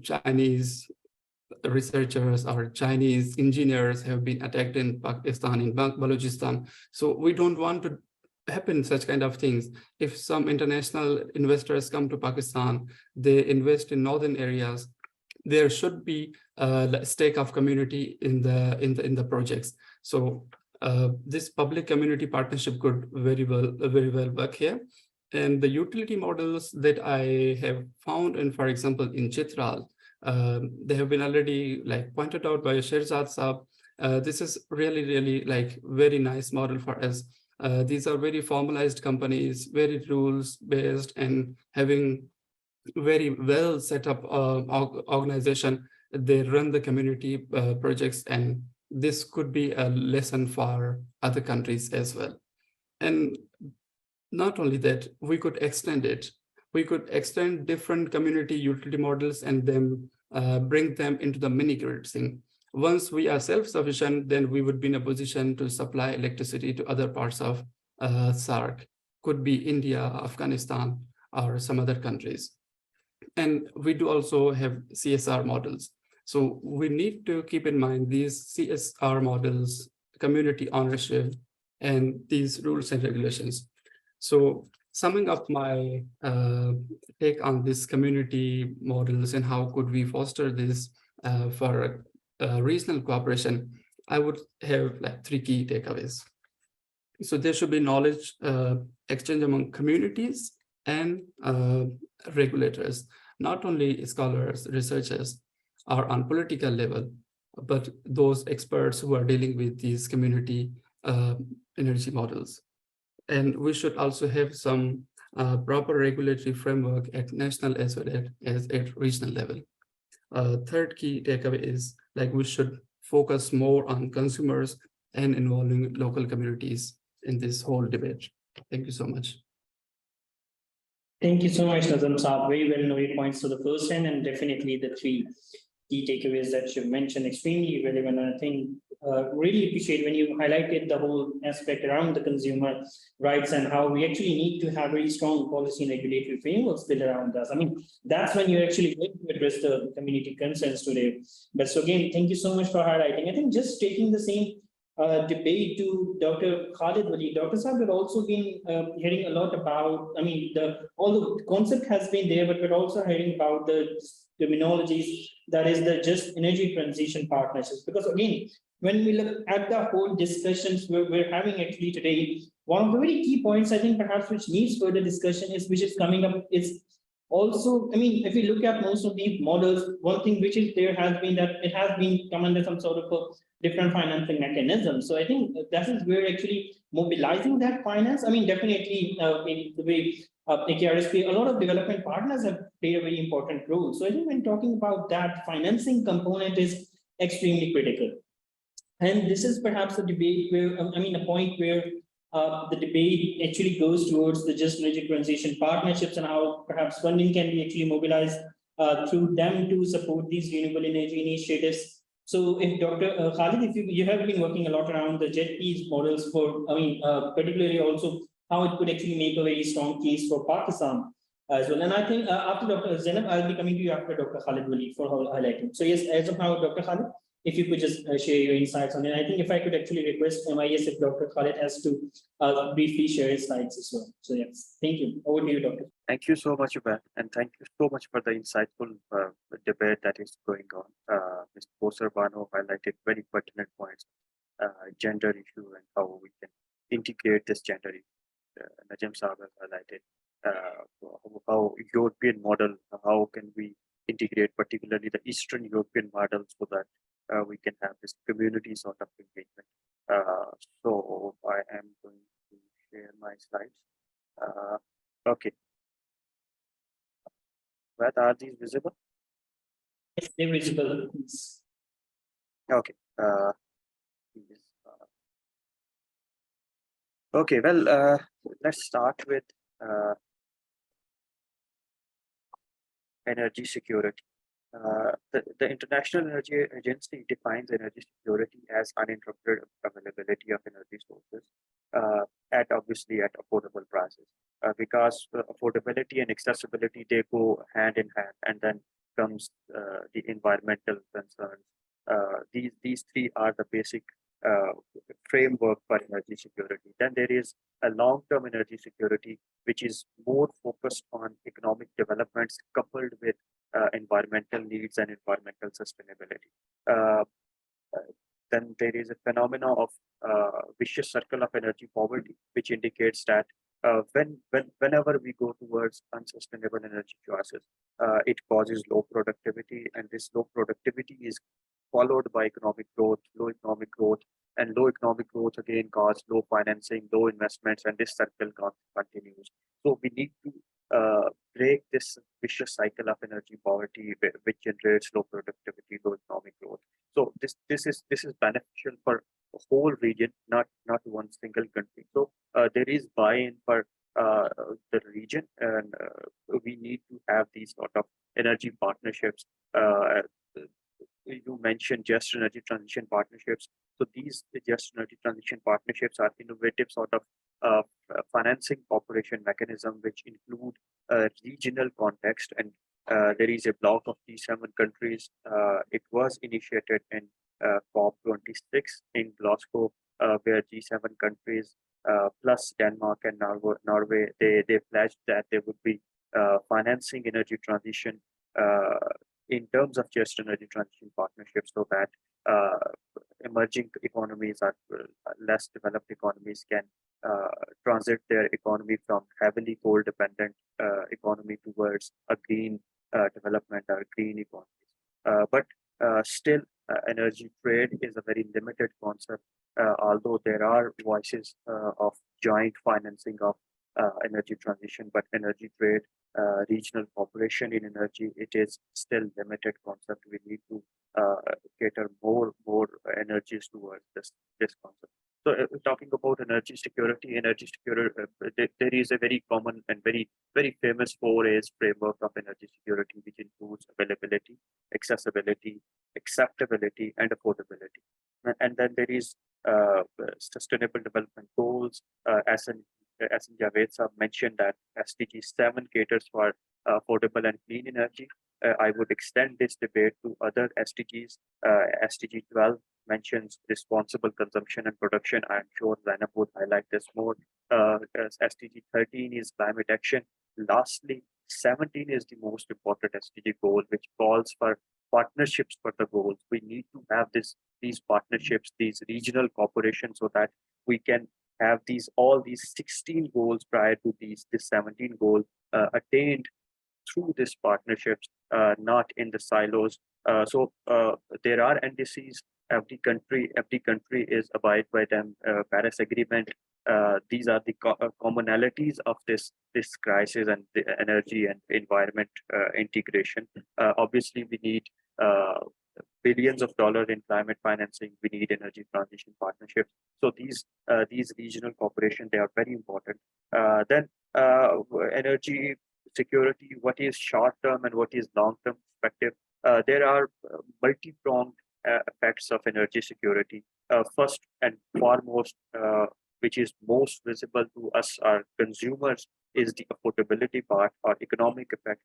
Chinese researchers or Chinese engineers have been attacked in Pakistan, in Balochistan. So we don't want to happen such kind of things. If some international investors come to Pakistan, they invest in northern areas, there should be a stake of community in the projects. So this public community partnership could very well work here. And the utility models that I have found, and for example in Chitral, they have been already like pointed out by Sherzad Saab. This is really like very nice model for us. These are very formalized companies, very rules based, and having very well set up organization. They run the community projects, and this could be a lesson for other countries as well. And not only that, we could extend it. We could extend different community utility models and then bring them into the mini grid thing. Once we are self-sufficient, then we would be in a position to supply electricity to other parts of SAARC. Could be India, Afghanistan, or some other countries. And we do also have CSR models. So we need to keep in mind these CSR models, community ownership, and these rules and regulations. So summing up my take on this community models and how could we foster this for regional cooperation, I would have like 3 key takeaways. So there should be knowledge exchange among communities and regulators, not only scholars, researchers, or on political level, but those experts who are dealing with these community energy models. And we should also have some proper regulatory framework at national as well as at regional level. Third key takeaway is like we should focus more on consumers and involving local communities in this whole debate. Thank you so much. Thank you so much, Nazam Saab. Very well noted points to the first end, and definitely the 3 key takeaways that you've mentioned, extremely relevant. And I think really appreciate when you highlighted the whole aspect around the consumer rights and how we actually need to have very strong policy and regulatory frameworks built around us. I mean, that's when you're actually going to address the community concerns today. But so again, thank you so much for highlighting. I think just taking the same debate to Dr. Khalid Wali. Dr. Saab, we've also been hearing a lot about, I mean, all the concept has been there, but we're also hearing about the terminologies, that is the just energy transition partnerships. Because again, when we look at the whole discussions we're having actually today, one of the very key points I think perhaps which needs further discussion is, which is coming up, is also, I mean, if we look at most of these models, one thing which is there has been that it has been come under some sort of a different financing mechanism. So I think that is where actually mobilizing that finance. I mean, definitely in the way AKRSP, a lot of development partners have played a very important role. So I think when talking about that, financing component is extremely critical. And this is perhaps a debate where, I mean, a point where the debate actually goes towards the just energy transition partnerships and how perhaps funding can be actually mobilized through them to support these renewable energy initiatives. So if Dr. Khalid, if you have been working a lot around the JETP's models for, I mean, particularly also how it could actually make a very strong case for Pakistan as well. And I think after Dr. Zainab, I'll be coming to you after Dr. Khalid Wali for highlighting. So yes, as of now, Dr. Khalid, if you could just share your insights on it. I think if I could actually request MIS if Dr. Khalid has to briefly share his slides as well. So yes, thank you. Over to you, Doctor. Thank you so much, Ubaid, and thank you so much for the insightful debate that is going on. Mr. Bosar Bano highlighted very pertinent points, gender issue and how we can integrate this gender issue. Najam Saab has highlighted how European model, how can we integrate particularly the Eastern European model so that we can have this community sort of engagement. So I am going to share my slides. Okay. Where are these visible? Yes, they're visible. Okay. Okay, well, let's start with energy security. The International Energy Agency defines energy security as uninterrupted availability of energy sources at obviously at affordable prices. Because affordability and accessibility, they go hand in hand, and then comes the environmental concerns. These three are the basic framework for energy security. Then there is a long-term energy security, which is more focused on economic developments coupled with environmental needs and environmental sustainability. Then there is a phenomena of vicious circle of energy poverty, which indicates that whenever we go towards unsustainable energy choices, it causes low productivity, and this low productivity is followed by economic growth, low economic growth, and low economic growth again cause low financing, low investments, and this circle continues. So we need to break this vicious cycle of energy poverty, which generates low productivity, low economic growth. So this is beneficial for the whole region, not one single country. So there is buy-in for the region, and we need to have these sort of energy partnerships. You mentioned just energy transition partnerships. So these just energy transition partnerships are innovative sort of financing cooperation mechanism, which include regional context, and there is a block of G7 countries. It was initiated in COP26 in Glasgow, where G7 countries plus Denmark and Norway, they pledged that they would be financing energy transition in terms of just energy transition partnerships, so that emerging economies or less developed economies can transit their economy from heavily coal dependent economy towards a green development or green economies. But still, energy trade is a very limited concept, although there are voices of joint financing of energy transition, but energy trade, regional cooperation in energy, it is still limited concept. We need to cater more energies towards this concept. So talking about energy security, there is a very common and very famous 4A's framework of energy security, which includes availability, accessibility, acceptability, and affordability. And then there is sustainable development goals. As Javed Saab mentioned, that SDG 7 caters for affordable and clean energy. I would extend this debate to other SDGs. SDG 12 mentions responsible consumption and production. I'm sure Zainab would highlight this more. SDG 13 is climate action. Lastly, 17 is the most important SDG goal, which calls for partnerships for the goals. We need to have these partnerships, these regional cooperation, so that we can have all these 16 goals prior to this 17 goal attained through these partnerships, not in the silos. So there are NDCs. Every country is abide by them. Paris Agreement. These are the commonalities of this crisis and the energy and environment integration. Obviously, we need billions of dollars in climate financing. We need energy transition partnerships. So these regional cooperation, they are very important. Then energy security, what is short-term and what is long-term perspective? There are multi-pronged effects of energy security. First and foremost, which is most visible to us, our consumers, is the affordability part or economic effect.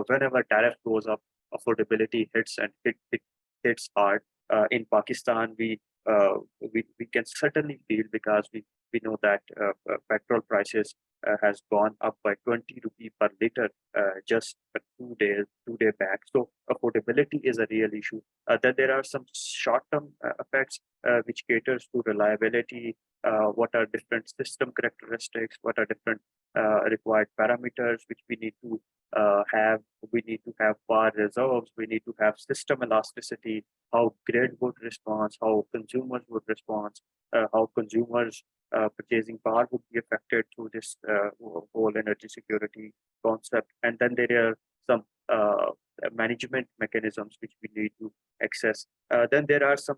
Whenever tariff goes up, affordability hits, and it hits hard. In Pakistan, we can certainly feel, because we know that petrol prices has gone up by 20 rupees per liter just 2 days back. So affordability is a real issue. Then there are some short-term effects which caters to reliability. What are different system characteristics? What are different required parameters which we need to have? We need to have power reserves. We need to have system elasticity. How grid would respond? How consumers would respond? How consumers purchasing power would be affected through this whole energy security concept. And then there are some management mechanisms which we need to access. Then there are some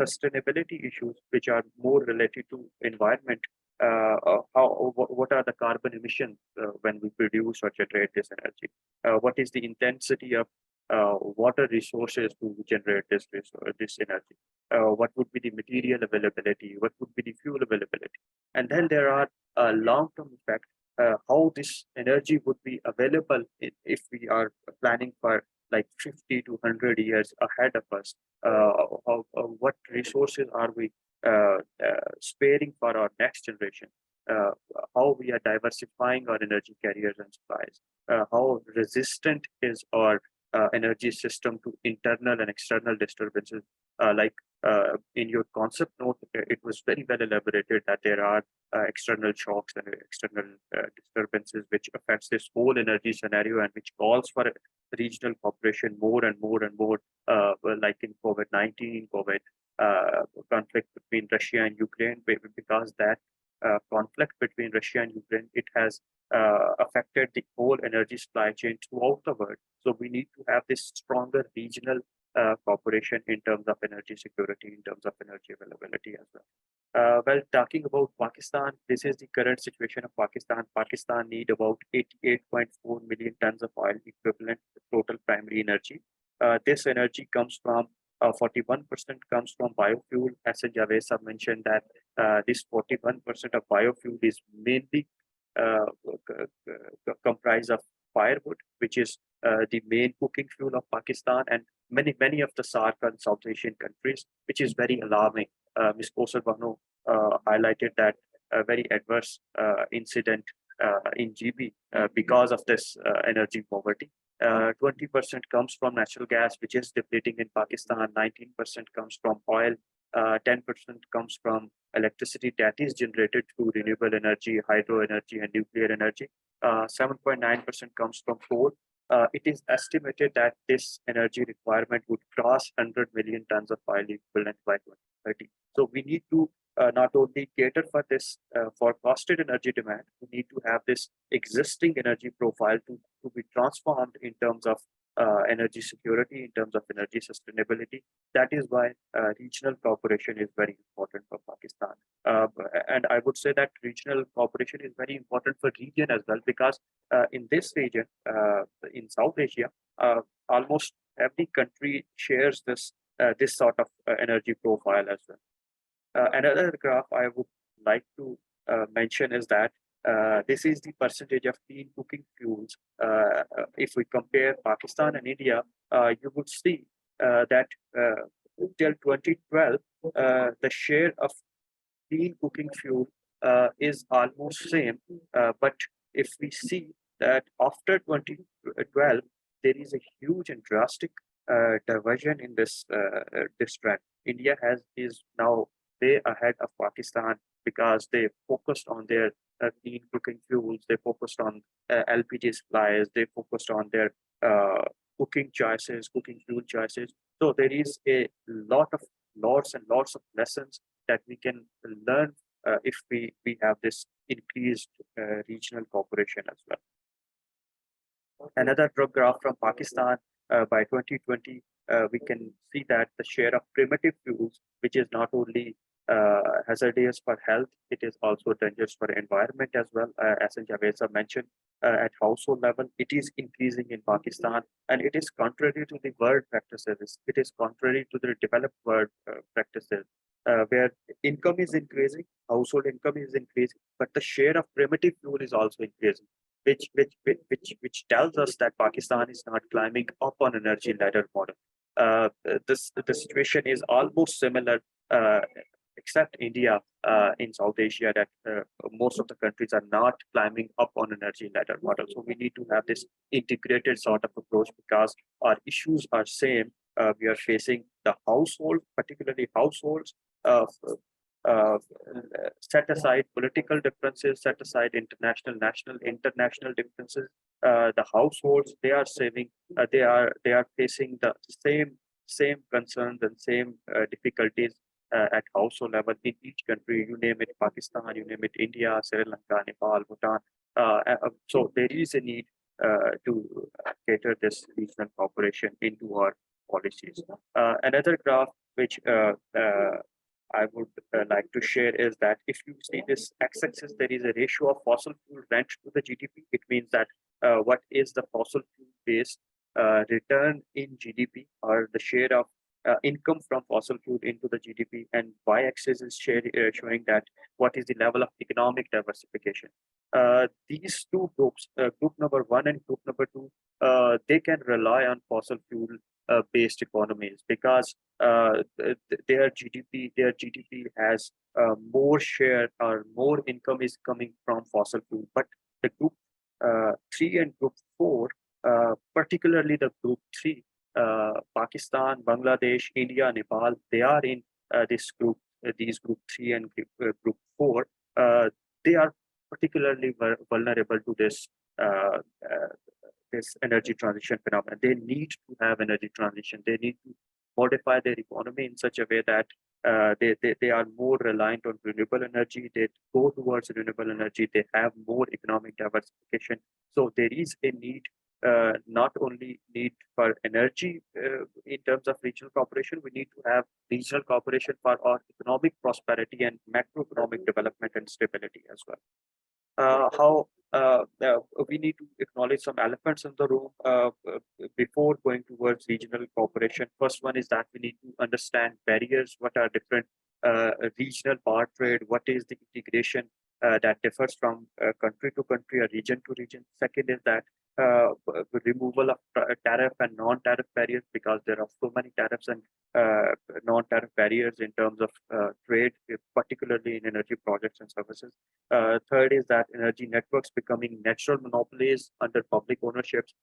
sustainability issues which are more related to environment. what are the carbon emissions when we produce or generate this energy? What is the intensity of water resources to generate this energy? What would be the material availability? What would be the fuel availability? And then there are long-term effects. How this energy would be available if we are planning for like 50 to 100 years ahead of us. What resources are we sparing for our next generation? How we are diversifying our energy carriers and supplies? How resistant is our energy system to internal and external disturbances? In your concept note, it was very well elaborated that there are external shocks and external disturbances which affects this whole energy scenario and which calls for regional cooperation more and more and more, like in COVID-19, conflict between Russia and Ukraine, because that conflict between Russia and Ukraine, it has affected the whole energy supply chain throughout the world. So we need to have this stronger regional cooperation in terms of energy security, in terms of energy availability as well. Well, talking about Pakistan, this is the current situation of Pakistan. Pakistan need about 88.4 million tons of oil equivalent total primary energy. This energy comes from 41% comes from biofuel. As Javed sir mentioned that this 41% of biofuel is mainly comprised of firewood, which is the main cooking fuel of Pakistan and many of the SAARC and South Asian countries, which is very alarming. Ms. Kosar Bano highlighted that a very adverse incident in GB because of this energy poverty. 20% comes from natural gas, which is depleting in Pakistan. 19% comes from oil. 10% comes from electricity that is generated through renewable energy, hydro energy, and nuclear energy. 7.9% comes from coal. It is estimated that this energy requirement would cross 100 million tons of oil equivalent by 2030. So we need to not only cater for this forecasted energy demand, we need to have this existing energy profile to be transformed in terms of energy security, in terms of energy sustainability. That is why regional cooperation is very important for Pakistan. And I would say that regional cooperation is very important for region as well, because in this region, in South Asia, almost every country shares this sort of energy profile as well. Another graph I would like to mention is that this is the percentage of clean cooking fuels. If we compare Pakistan and India, you would see that till 2012, the share of clean cooking fuel is almost same. But if we see that after 2012, there is a huge and drastic diversion in this trend. India is now way ahead of Pakistan because they focused on their clean cooking fuels, they focused on LPG supplies, they focused on their cooking choices, cooking fuel choices. So there is a lots and lots of lessons that we can learn if we have this increased regional cooperation as well. Another graph from Pakistan, by 2020, we can see that the share of primitive fuels, which is not only hazardous for health, it is also dangerous for environment as well. As Javed sir mentioned, at household level, it is increasing in Pakistan, and it is contrary to the world practices. It is contrary to the developed world practices, where income is increasing, household income is increasing, but the share of primitive fuel is also increasing, which tells us that Pakistan is not climbing up on energy ladder model. The situation is almost similar, except India in South Asia, that most of the countries are not climbing up on energy ladder model. So we need to have this integrated sort of approach because our issues are same. We are facing the household, particularly households, set aside political differences, set aside international differences. The households, they are saving, they are facing the same concerns and same difficulties at household level in each country. You name it, Pakistan, you name it, India, Sri Lanka, Nepal, Bhutan. So there is a need to cater this regional cooperation into our policies. Another graph which I would like to share is that if you see this x-axis, there is a ratio of fossil fuel rent to the GDP. It means that what is the fossil fuel based return in GDP, or the share of income from fossil fuel into the GDP, and y-axis is showing that what is the level of economic diversification. These two groups, group number 1 and group number 2, they can rely on fossil fuel based economies, because their GDP has more share, or more income is coming from fossil fuel. But the group 3 and group 4, particularly the group 3, Pakistan, Bangladesh, India, Nepal, they are in this group, these group 3 and group 4. They are particularly vulnerable to this this energy transition phenomenon. They need to have energy transition. They need to modify their economy in such a way that they are more reliant on renewable energy. They go towards renewable energy. They have more economic diversification. So there is a need, not only need for energy in terms of regional cooperation, we need to have regional cooperation for our economic prosperity and macroeconomic development and stability as well. We need to acknowledge some elephants in the room before going towards regional cooperation. First one is that we need to understand barriers. What are different regional power trade? What is the integration that differs from country to country or region to region? Second is that removal of tariff and non-tariff barriers, because there are so many tariffs and non-tariff barriers in terms of trade, particularly in energy projects and services. Third is that energy networks becoming natural monopolies under public ownerships.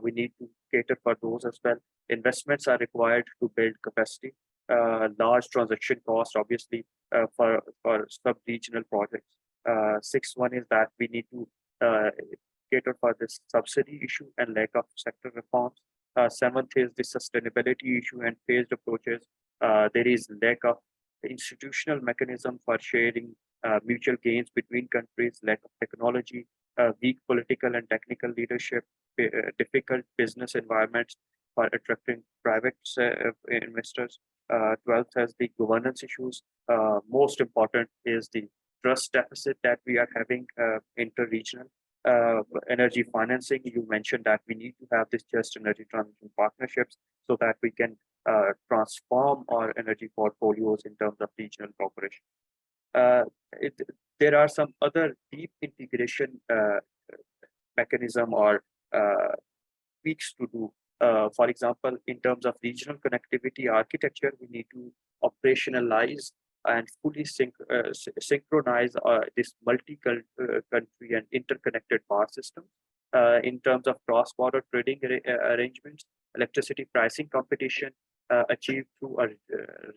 We need to cater for those as well. Investments are required to build capacity. Large transaction costs, obviously, for sub-regional projects. Sixth one is that we need to cater for this subsidy issue and lack of sector reforms. Seventh is the sustainability issue and phased approaches. There is lack of institutional mechanism for sharing mutual gains between countries, lack of technology, weak political and technical leadership, difficult business environments for attracting private investors. 12th has the governance issues. Most important is the trust deficit that we are having inter-regional. Energy financing, you mentioned that we need to have this just energy transition partnerships so that we can transform our energy portfolios in terms of regional cooperation. There are some other deep integration mechanism or tweaks to do. For example, in terms of regional connectivity architecture, we need to operationalize and fully synchronize this multi-country and interconnected power system. In terms of cross-border trading arrangements, electricity pricing competition achieved through a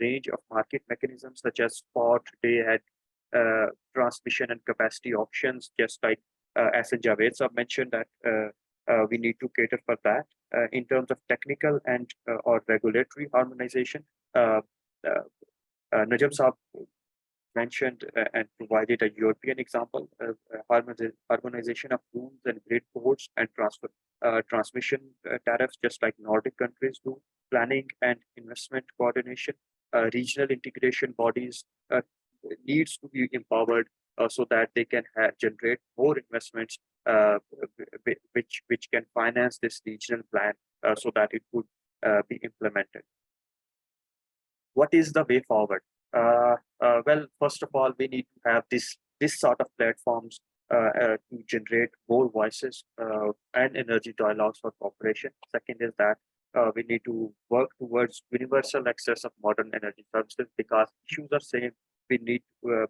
range of market mechanisms such as spot, day-ahead, transmission and capacity auctions, just like as Javed Saab mentioned that we need to cater for that. In terms of technical and or regulatory harmonization, Najam Saab mentioned and provided a European example of harmonization of rules and grid codes and transmission tariffs, just like Nordic countries do. Planning and investment coordination, regional integration bodies needs to be empowered so that they can generate more investments which can finance this regional plan so that it could be implemented. What is the way forward? Well, first of all, we need to have this sort of platforms to generate more voices and energy dialogues for cooperation. Second is that we need to work towards universal access of modern energy services, because issues are same. We need to,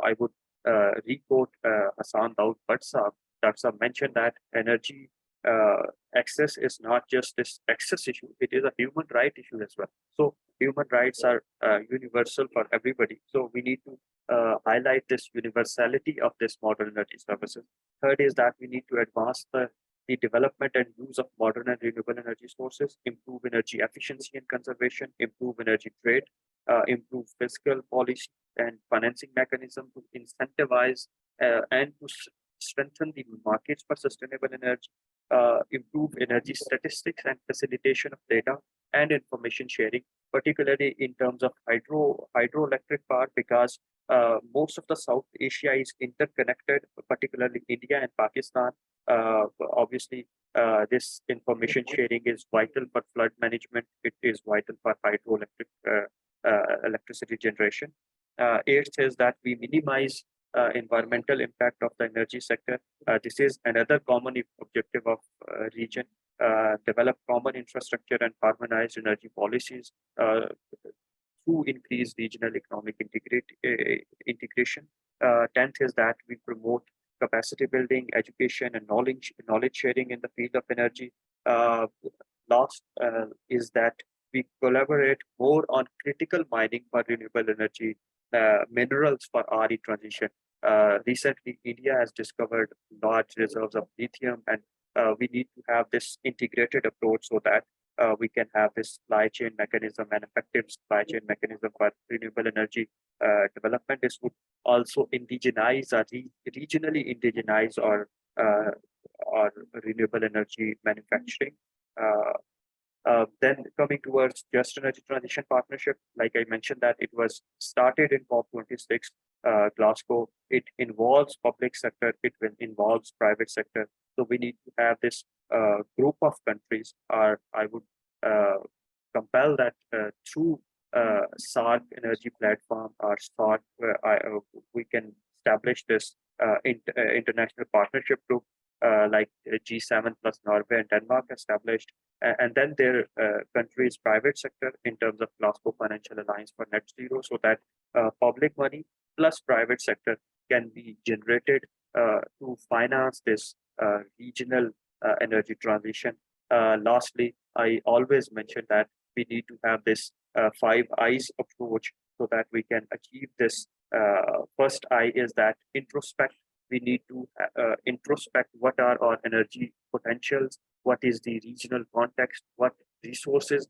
I would re-quote Hassan Daud Saab. Dr. Saab mentioned that energy access is not just this access issue, it is a human right issue as well. So human rights are universal for everybody. So we need to highlight this universality of this modern energy services. Third is that we need to advance the development and use of modern and renewable energy sources, improve energy efficiency and conservation, improve energy trade, improve fiscal policy and financing mechanism to incentivize and to strengthen the markets for sustainable energy, improve energy statistics and facilitation of data, and information sharing, particularly in terms of hydroelectric power, because most of the South Asia is interconnected, particularly India and Pakistan. Obviously, this information sharing is vital for flood management. It is vital for hydroelectric electricity generation. Eighth is that we minimize environmental impact of the energy sector. This is another common objective of region. Develop common infrastructure and harmonized energy policies to increase regional economic integration. 10th is that we promote capacity building, education, and knowledge sharing in the field of energy. Last is that we collaborate more on critical mining for renewable energy, minerals for RE transition. Recently, India has discovered large reserves of lithium, and we need to have this integrated approach so that we can have this supply chain mechanism and effective supply chain mechanism for renewable energy development. This would also indigenize or regionally indigenize or renewable energy manufacturing. Then coming towards Just Energy Transition Partnership, like I mentioned that it was started in COP26, Glasgow. It involves public sector, it involves private sector. So we need to have this group of countries, or I would compel that through SARC energy platform or SARC, we can establish this international partnership group like G7 plus Norway and Denmark established, and then their countries' private sector in terms of Glasgow Financial Alliance for Net Zero, so that public money plus private sector can be generated to finance this regional energy transition. Lastly, I always mention that we need to have this 5 I's approach so that we can achieve this. First I is that introspect. We need to introspect what are our energy potentials, what is the regional context, what resources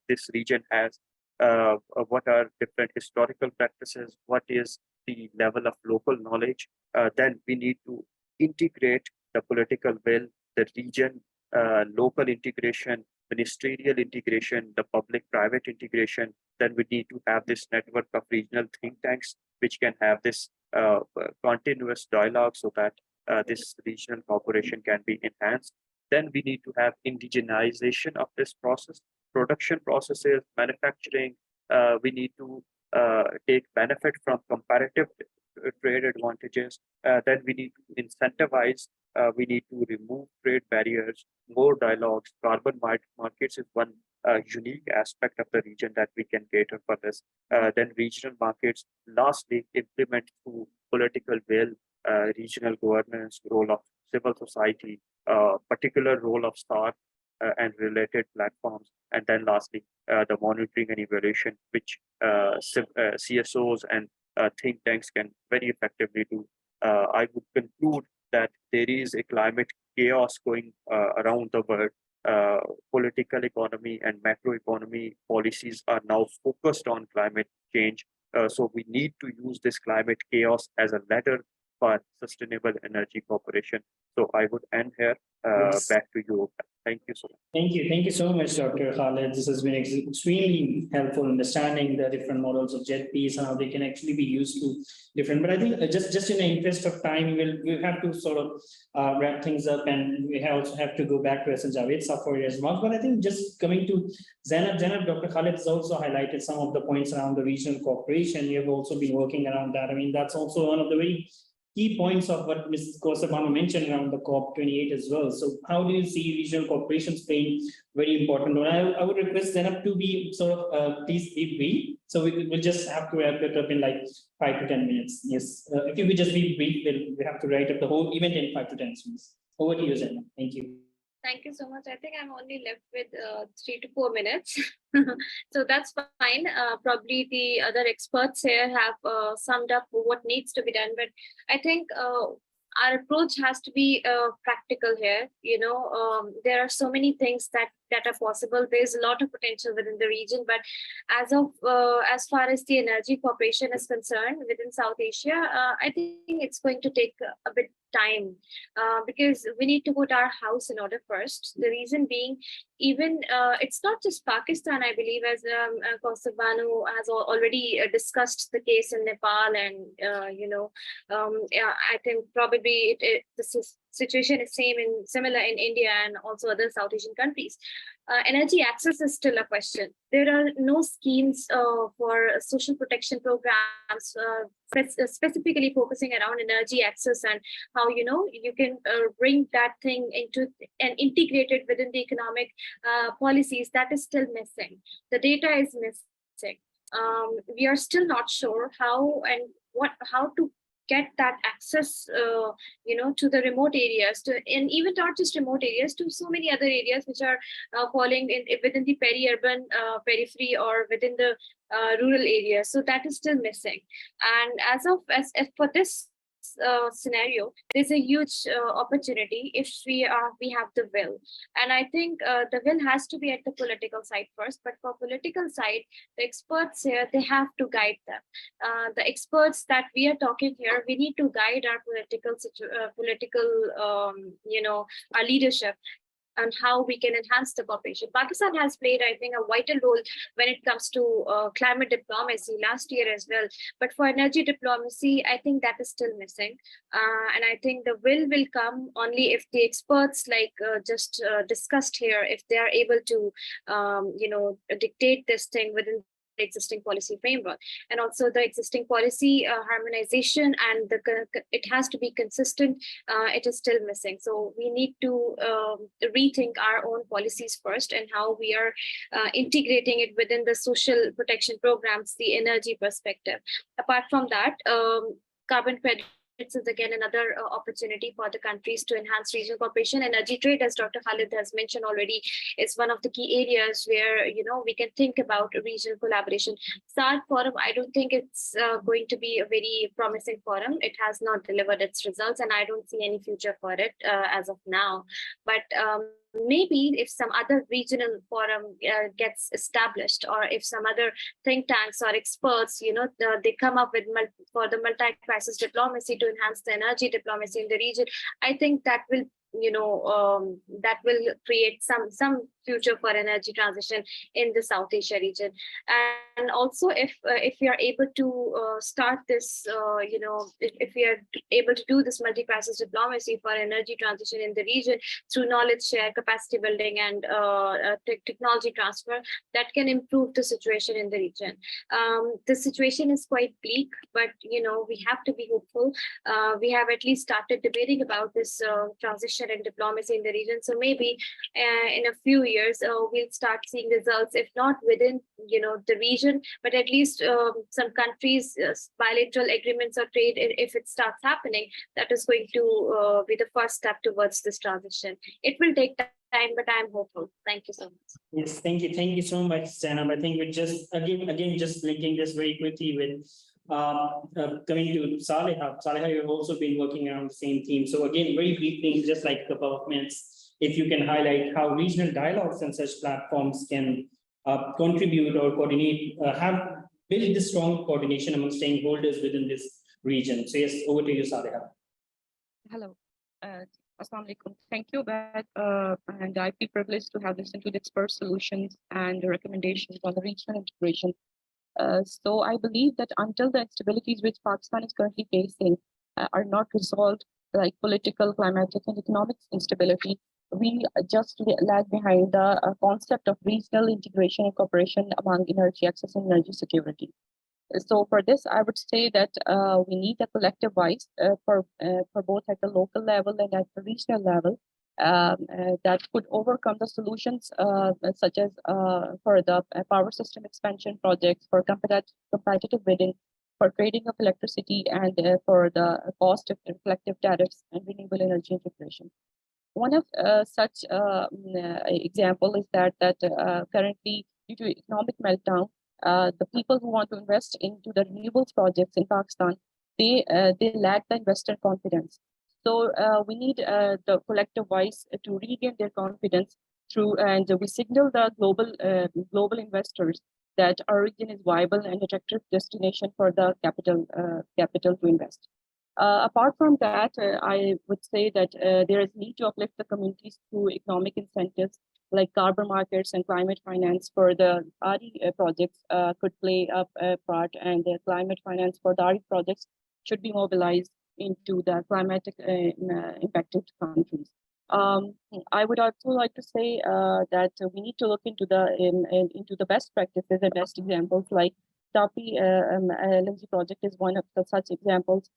this region has, what are different historical practices, what is the level of local knowledge. Then we need to integrate the political will, the region, local integration, ministerial integration, the public-private integration. Then we need to have this network of regional think tanks, which can have this continuous dialogue so that this regional cooperation can be enhanced. Then we need to have indigenization of this process, production processes, manufacturing. We need to take benefit from comparative trade advantages. Then we need to incentivize. We need to remove trade barriers, more dialogues. Carbon markets is one unique aspect of the region that we can cater for this. Then regional markets. Lastly, implement through political will, regional governance, role of civil society, particular role of SARC and related platforms. And then lastly, the monitoring and evaluation, which CSOs and think tanks can very effectively do. I would conclude that there is a climate chaos going around the world. Political economy and macroeconomy policies are now focused on climate change. So we need to use this climate chaos as a ladder for sustainable energy cooperation. So I would end here. Yes. Back to you. Thank you so much. Thank you so much, Dr. Khaled. This has been extremely helpful understanding the different models of JETPs and how they can actually be used to different. But I think just in the interest of time, we'll have to sort of wrap things up, and we also have to go back to Hassan Javed for his remarks. But I think just coming to Zainab, Dr. Khaled has also highlighted some of the points around the regional cooperation. You have also been working around that. I mean, that's also one of the very key points of what Ms. Kosabano mentioned around the COP28 as well. So how do you see regional corporations playing very important role? I would request Zainab to be sort of, please be brief. So we'll just have to wrap it up in like 5 to 10 minutes. Yes, if you could just be brief, we have to write up the whole event in 5 to 10 minutes. Over to you, Zainab. Thank you. Thank you so much. I think I'm only left with 3 to 4 minutes. So that's fine. Probably the other experts here have summed up what needs to be done. But I think our approach has to be practical here. You know, there are so many things that that are possible. There's a lot of potential within the region, but as far as the energy cooperation is concerned within South Asia, I think it's going to take a bit time because we need to put our house in order first. The reason being, even it's not just Pakistan, I believe, as Kaustubh Banu has already discussed the case in Nepal, and yeah, I think probably the situation is similar in India and also other South Asian countries. Energy access is still a question. There are no schemes for social protection programs specifically focusing around energy access and how you can bring that thing into and integrate it within the economic policies. That is still missing. The data is missing. We are still not sure how to get that access to the remote areas, and even not just remote areas, to so many other areas which are falling within the peri-urban periphery or within the rural areas. So that is still missing. And as for this scenario, there's a huge opportunity if we have the will. And I think the will has to be at the political side first. But for political side, the experts here, they have to guide them. The experts that we are talking here, we need to guide our our leadership and how we can enhance the cooperation. Pakistan has played, I think, a vital role when it comes to climate diplomacy last year as well. But for energy diplomacy, I think that is still missing. And I think the will come only if the experts, like just discussed here, if they are able to, dictate this thing within existing policy framework, and also the existing policy harmonization, and it has to be consistent. It is still missing. So we need to rethink our own policies first and how we are integrating it within the social protection programs, the energy perspective. Apart from that, carbon credit is again another opportunity for the countries to enhance regional cooperation. Energy trade, as Dr. Khalid has mentioned already, is one of the key areas where we can think about regional collaboration. SAARC forum, I don't think it's going to be a very promising forum. It has not delivered its results, and I don't see any future for it as of now. But maybe if some other regional forum gets established, or if some other think tanks or experts, they come up with for the multi-crisis diplomacy to enhance the energy diplomacy in the region, I think that will create some future for energy transition in the South Asia region. And also, if we are able to start this, if we are able to do this multi-crisis diplomacy for energy transition in the region through knowledge share, capacity building, and technology transfer, that can improve the situation in the region. The situation is quite bleak, but we have to be hopeful. We have at least started debating about this transition and diplomacy in the region. So maybe in a few years, we'll start seeing results, if not within the region, but at least some countries, bilateral agreements or trade, if it starts happening, that is going to be the first step towards this transition. It will take time, but I'm hopeful. Thank you so much. Yes, thank you so much, Zainab. I think we're just again just linking this very quickly with coming to Saleha. Saleha, you've also been working around the same theme. So again, very briefly, just like a couple of minutes, if you can highlight how regional dialogues and such platforms can contribute or coordinate, build this strong coordination among stakeholders within this region. So yes, over to you, Saleha. Hello. Assalamu alaikum. Thank you, Beth. And I feel privileged to have listened to the expert solutions and the recommendations on the regional integration. So I believe that until the instabilities which Pakistan is currently facing are not resolved, like political, climatic, and economic instability, we just lag behind the concept of regional integration and cooperation among energy access and energy security. So for this, I would say that we need a collective voice for both at the local level and at the regional level that could overcome the solutions such as for the power system expansion projects, for competitive bidding, for trading of electricity, and for the cost of reflective tariffs and renewable energy integration. One of such example is that currently, due to economic meltdown, the people who want to invest into the renewables projects in Pakistan, they lack the investor confidence. So we need the collective voice to regain their confidence and we signal the global investors that our region is viable and attractive destination for the capital to invest. Apart from that, I would say that there is need to uplift the communities through economic incentives like carbon markets and climate finance for the RE projects could play a part, and the climate finance for the RE projects should be mobilized into the climatic impacted countries. I would also like to say that we need to look into the best practices and best examples, like TAPI LNG project is one of such examples.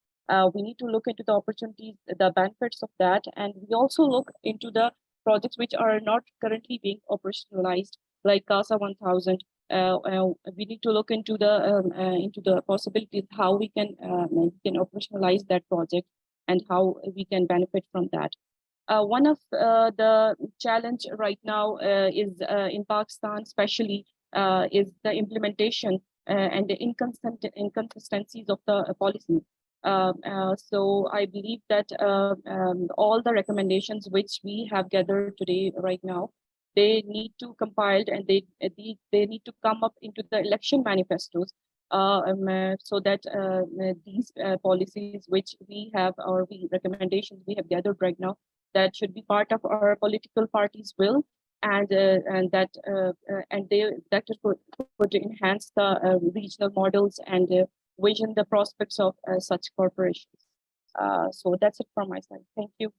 We need to look into the opportunities, the benefits of that, and we also look into the projects which are not currently being operationalized, like CASA 1000. We need to look into the possibilities how we can operationalize that project and how we can benefit from that. One of the challenge right now is in Pakistan, especially, is the implementation and the inconsistencies of the policy. So I believe that all the recommendations which we have gathered today right now, they need to compiled and they need to come up into the election manifestos so that these policies which we have or the recommendations we have gathered right now, that should be part of our political party's will, and that could enhance the regional models and vision the prospects of such corporations. So that's it from my side. Thank you.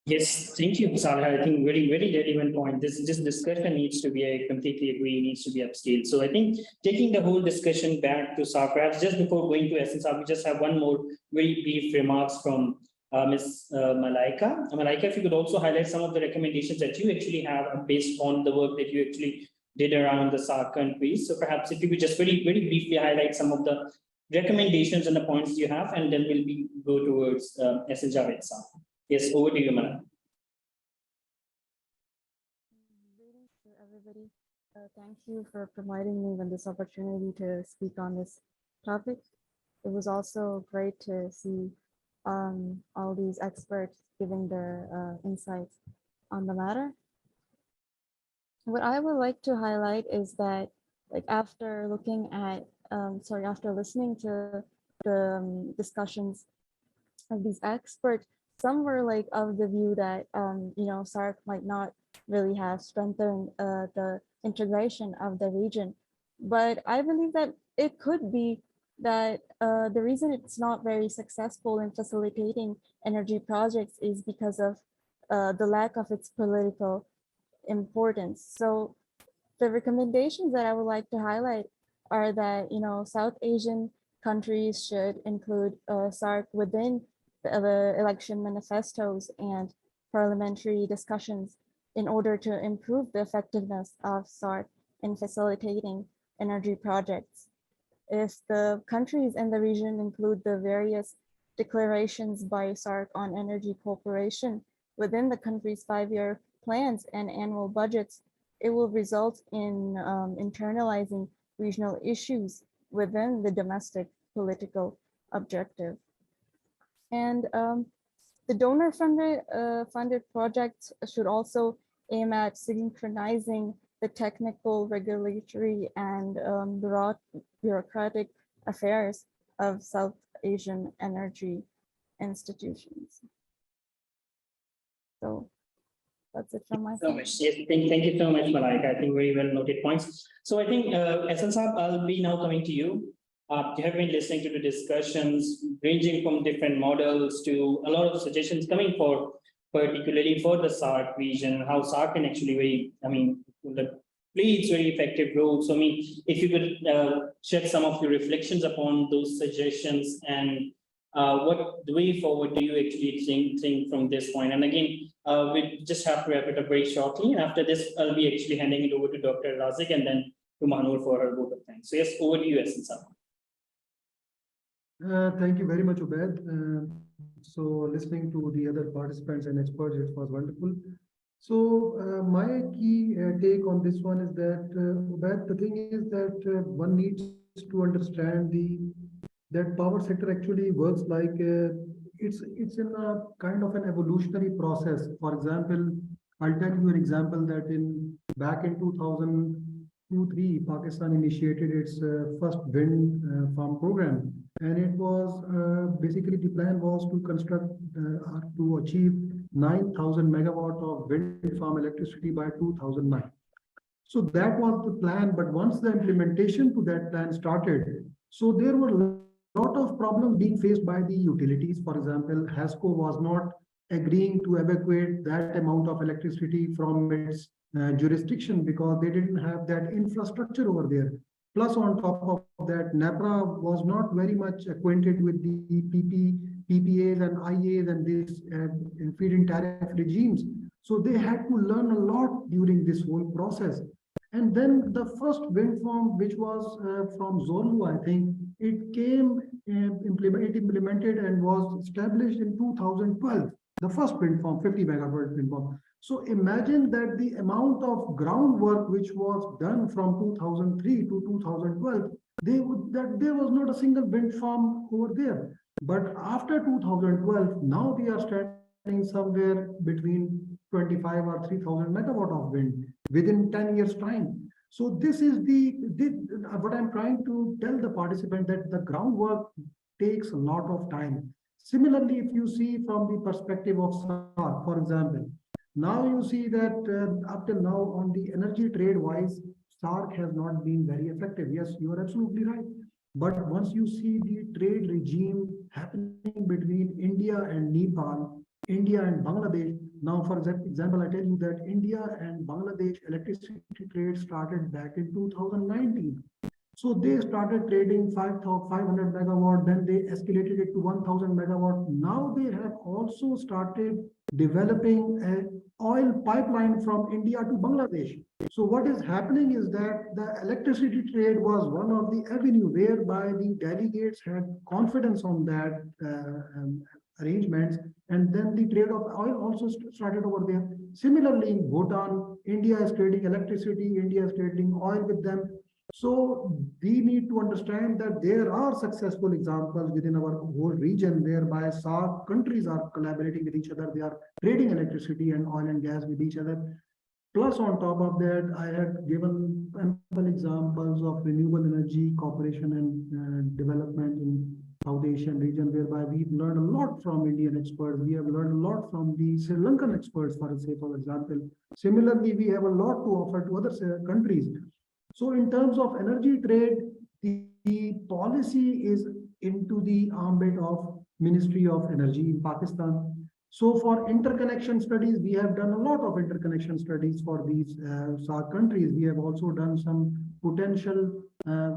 Yes, thank you, Salha. I think very relevant point. This discussion needs to be, I completely agree, needs to be upscaled. So I think taking the whole discussion back to SAR, perhaps just before going to SNSAR, we just have one more very brief remarks from Ms. Malaika. Malaika, if you could also highlight some of the recommendations that you actually have based on the work that you actually did around the SAR countries. So perhaps if you could just very briefly highlight some of the recommendations and the points you have, and then we'll go towards SNSAR itself. Yes, over to you, Malak. Greetings to everybody. Thank you for providing me with this opportunity to speak on this topic. It was also great to see all these experts giving their insights on the matter. What I would like to highlight is that, like, after looking at, after listening to the discussions of these experts, some were like of the view that SARC might not really have strengthened the integration of the region, but I believe that it could be that the reason it's not very successful in facilitating energy projects is because of the lack of its political importance. So the recommendations that I would like to highlight are that South Asian countries should include SARC within the election manifestos and parliamentary discussions in order to improve the effectiveness of SARC in facilitating energy projects. If the countries in the region include the various declarations by SARC on energy cooperation within the country's 5-year plans and annual budgets, it will result in internalizing regional issues within the domestic political objective. And the donor-funded projects should also aim at synchronizing the technical, regulatory, and bureaucratic affairs of South Asian energy institutions. So that's it from my side. Yes, thank you so much, Malaika. I think very well noted points. So I think, SNSAR, I'll be now coming to you. You have been listening to the discussions ranging from different models to a lot of suggestions coming for, particularly for the SARC region, how SARC can actually play its very effective role. So if you could shed some of your reflections upon those suggestions, and what the way forward do you actually think from this point? And again, we just have to wrap it up very shortly. And after this, I'll be actually handing it over to Dr. Razik and then to Manur for her vote of thanks. So yes, over to you, SNSAR. Thank you very much, Ubaid. So listening to the other participants and experts, it was wonderful. So my key take on this one is that, Ubaid, the thing is that one needs to understand that power sector actually works like it's in a kind of an evolutionary process. For example, I'll tell you an example that back in 2002-3, Pakistan initiated its first wind farm program, and it was basically the plan was to construct to achieve 9,000 megawatt of wind farm electricity by 2009. So that was the plan, but once the implementation to that plan started, so there were a lot of problems being faced by the utilities. For example, HASCO was not agreeing to evacuate that amount of electricity from its jurisdiction because they didn't have that infrastructure over there. Plus, on top of that, NEPRA was not very much acquainted with the PPAs and IAs and these feed-in tariff regimes. So they had to learn a lot during this whole process. And then the first wind farm, which was from Zorlu, I think, it came implemented and was established in 2012. The first wind farm, 50 megawatt wind farm. So imagine that the amount of groundwork which was done from 2003 to 2012, there was not a single wind farm over there. But after 2012, now we are starting somewhere between 25 or 3,000 megawatt of wind within 10 years time. So this is what I'm trying to tell the participant, that the groundwork takes a lot of time. Similarly, if you see from the perspective of SAR, for example, now you see that up till now on the energy trade wise, SARC has not been very effective. Yes, you are absolutely right. But once you see the trade regime happening between India and Nepal, India and Bangladesh, now for example, I tell you that India and Bangladesh electricity trade started back in 2019. So they started trading 500 megawatt, then they escalated it to 1,000 megawatt. Now they have also started developing an oil pipeline from India to Bangladesh. So what is happening is that the electricity trade was one of the avenue whereby the delegates had confidence on that arrangements, and then the trade of oil also started over there. Similarly, in Bhutan, India is trading electricity, India is trading oil with them. So we need to understand that there are successful examples within our whole region whereby SAARC countries are collaborating with each other. They are trading electricity and oil and gas with each other. Plus, on top of that, I had given ample examples of renewable energy cooperation and development in South Asian region, whereby we've learned a lot from Indian experts. We have learned a lot from the Sri Lankan experts, for example. Similarly, we have a lot to offer to other countries. So in terms of energy trade, the policy is into the ambit of Ministry of Energy in Pakistan. So for interconnection studies, we have done a lot of interconnection studies for these SAARC countries. We have also done some potential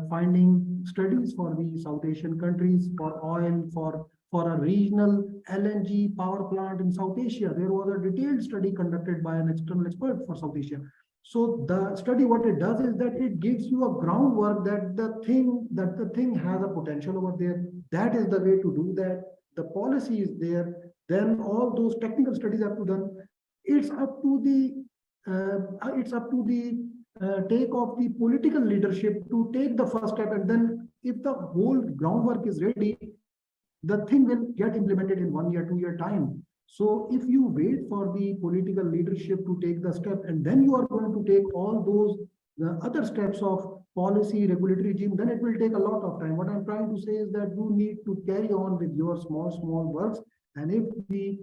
finding studies for the South Asian countries for oil, for a regional LNG power plant in South Asia. There was a detailed study conducted by an external expert for South Asia. So the study, what it does is that it gives you a groundwork that the thing has a potential over there. That is the way to do that. The policy is there. Then all those technical studies have to be done. It's up to the take of the political leadership to take the first step, and then if the whole groundwork is ready, the thing will get implemented in 1 year, 2 year time. So if you wait for the political leadership to take the step, and then you are going to take all those the other steps of policy, regulatory regime, then it will take a lot of time. What I'm trying to say is that you need to carry on with your small works. And if the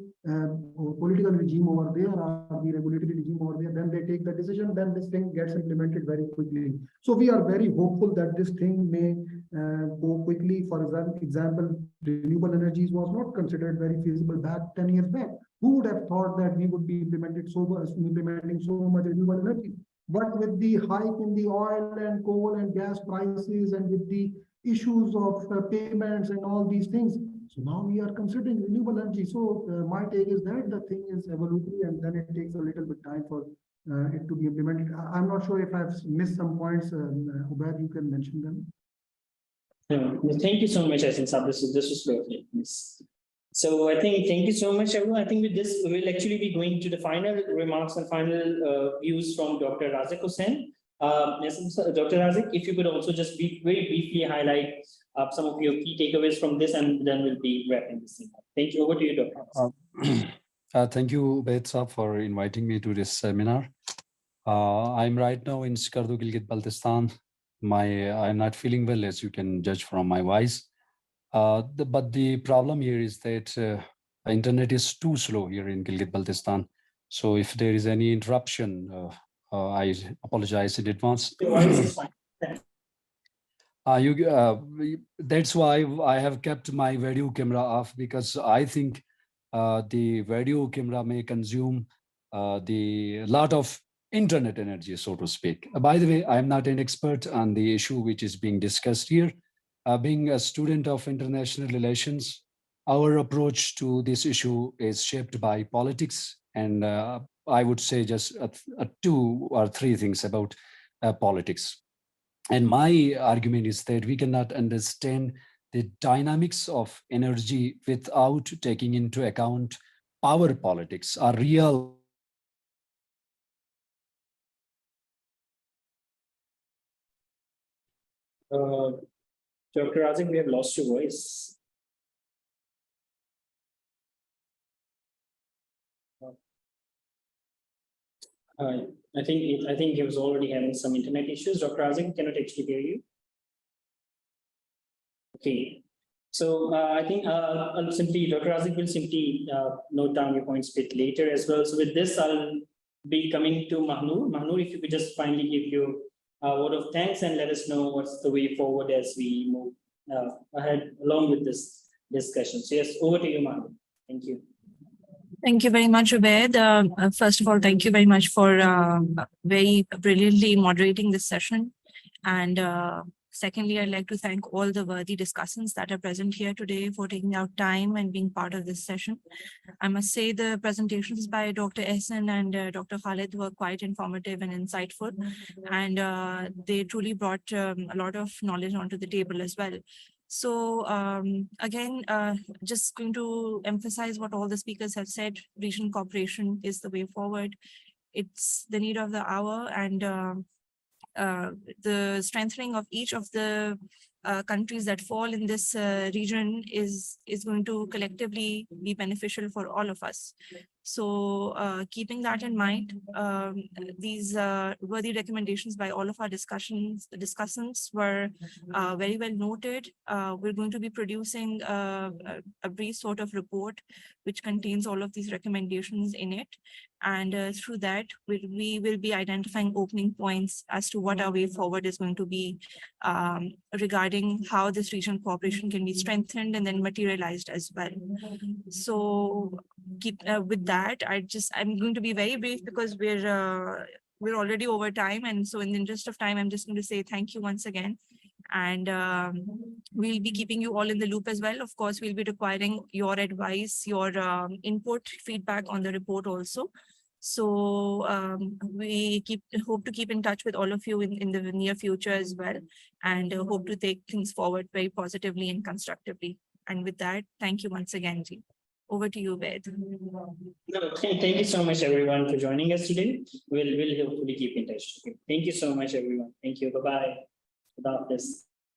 political regime over there or the regulatory regime over there, then they take the decision, then this thing gets implemented very quickly. So we are very hopeful that this thing may go quickly. For example, renewable energies was not considered very feasible back 10 years back. Who would have thought that we would be implementing so much renewable energy? But with the hike in the oil and coal and gas prices and with the issues of payments and all these things, so now we are considering renewable energy. So my take is that the thing is evolutionary, and then it takes a little bit time for it to be implemented. I'm not sure if I've missed some points. Ubaid, you can mention them. Thank you so much. I think this was perfect. Yes. So I think thank you so much, everyone. I think with this, we'll actually be going to the final remarks and final views from Dr. Razik Hussain. Dr. Razik, if you could also just very briefly highlight some of your key takeaways from this, and then we'll be wrapping this thing up. Thank you. Over to you, Dr. Thank you, Ubaid Saab, for inviting me to this seminar. I'm right now in Skardu, Gilgit-Baltistan. I'm not feeling well, as you can judge from my voice. But the problem here is that internet is too slow here in Gilgit-Baltistan. So if there is any interruption, I apologize in advance. That's why I have kept my video camera off, because I think the video camera may consume the lot of internet energy, so to speak. By the way, I'm not an expert on the issue which is being discussed here. Being a student of international relations, our approach to this issue is shaped by politics. And I would say just 2 or 3 things about politics. And my argument is that we cannot understand the dynamics of energy without taking into account power politics, or real. Dr. Razik, we have lost your voice. I think he was already having some internet issues. Dr. Razik cannot actually hear you. Okay. So I think I'll simply, Dr. Razik will simply note down your points a bit later as well. So with this, I'll be coming to Mahnur. Mahnur, if you could just finally give your word of thanks and let us know what's the way forward as we move ahead along with this discussion. So yes, over to you, Mahnur. Thank you. Thank you very much, Ubaid. First of all, thank you very much for very brilliantly moderating this session. And secondly, I'd like to thank all the worthy discussants that are present here today for taking out time and being part of this session. I must say the presentations by Dr. Ehsan and Dr. Khalid were quite informative and insightful. And they truly brought a lot of knowledge onto the table as well. So again, just going to emphasize what all the speakers have said. Regional cooperation is the way forward. It's the need of the hour, and the strengthening of each of the countries that fall in this region is going to collectively be beneficial for all of us. So keeping that in mind, these worthy recommendations by all of our discussants were very well noted. We're going to be producing a brief sort of report which contains all of these recommendations in it. And through that, we will be identifying opening points as to what our way forward is going to be regarding how this regional cooperation can be strengthened and then materialized as well. So keep with that, I'm going to be very brief because we're already over time. And so in the interest of time, I'm just going to say thank you once again. And we'll be keeping you all in the loop as well. Of course, we'll be requiring your advice, your input, feedback on the report also. So we hope to keep in touch with all of you in the near future as well, and hope to take things forward very positively and constructively. And with that, thank you once again, Ji. Over to you, Ved. Okay, thank you so much, everyone, for joining us today. We'll hopefully keep in touch. Okay. Thank you so much, everyone. Thank you. Bye-bye. Without this.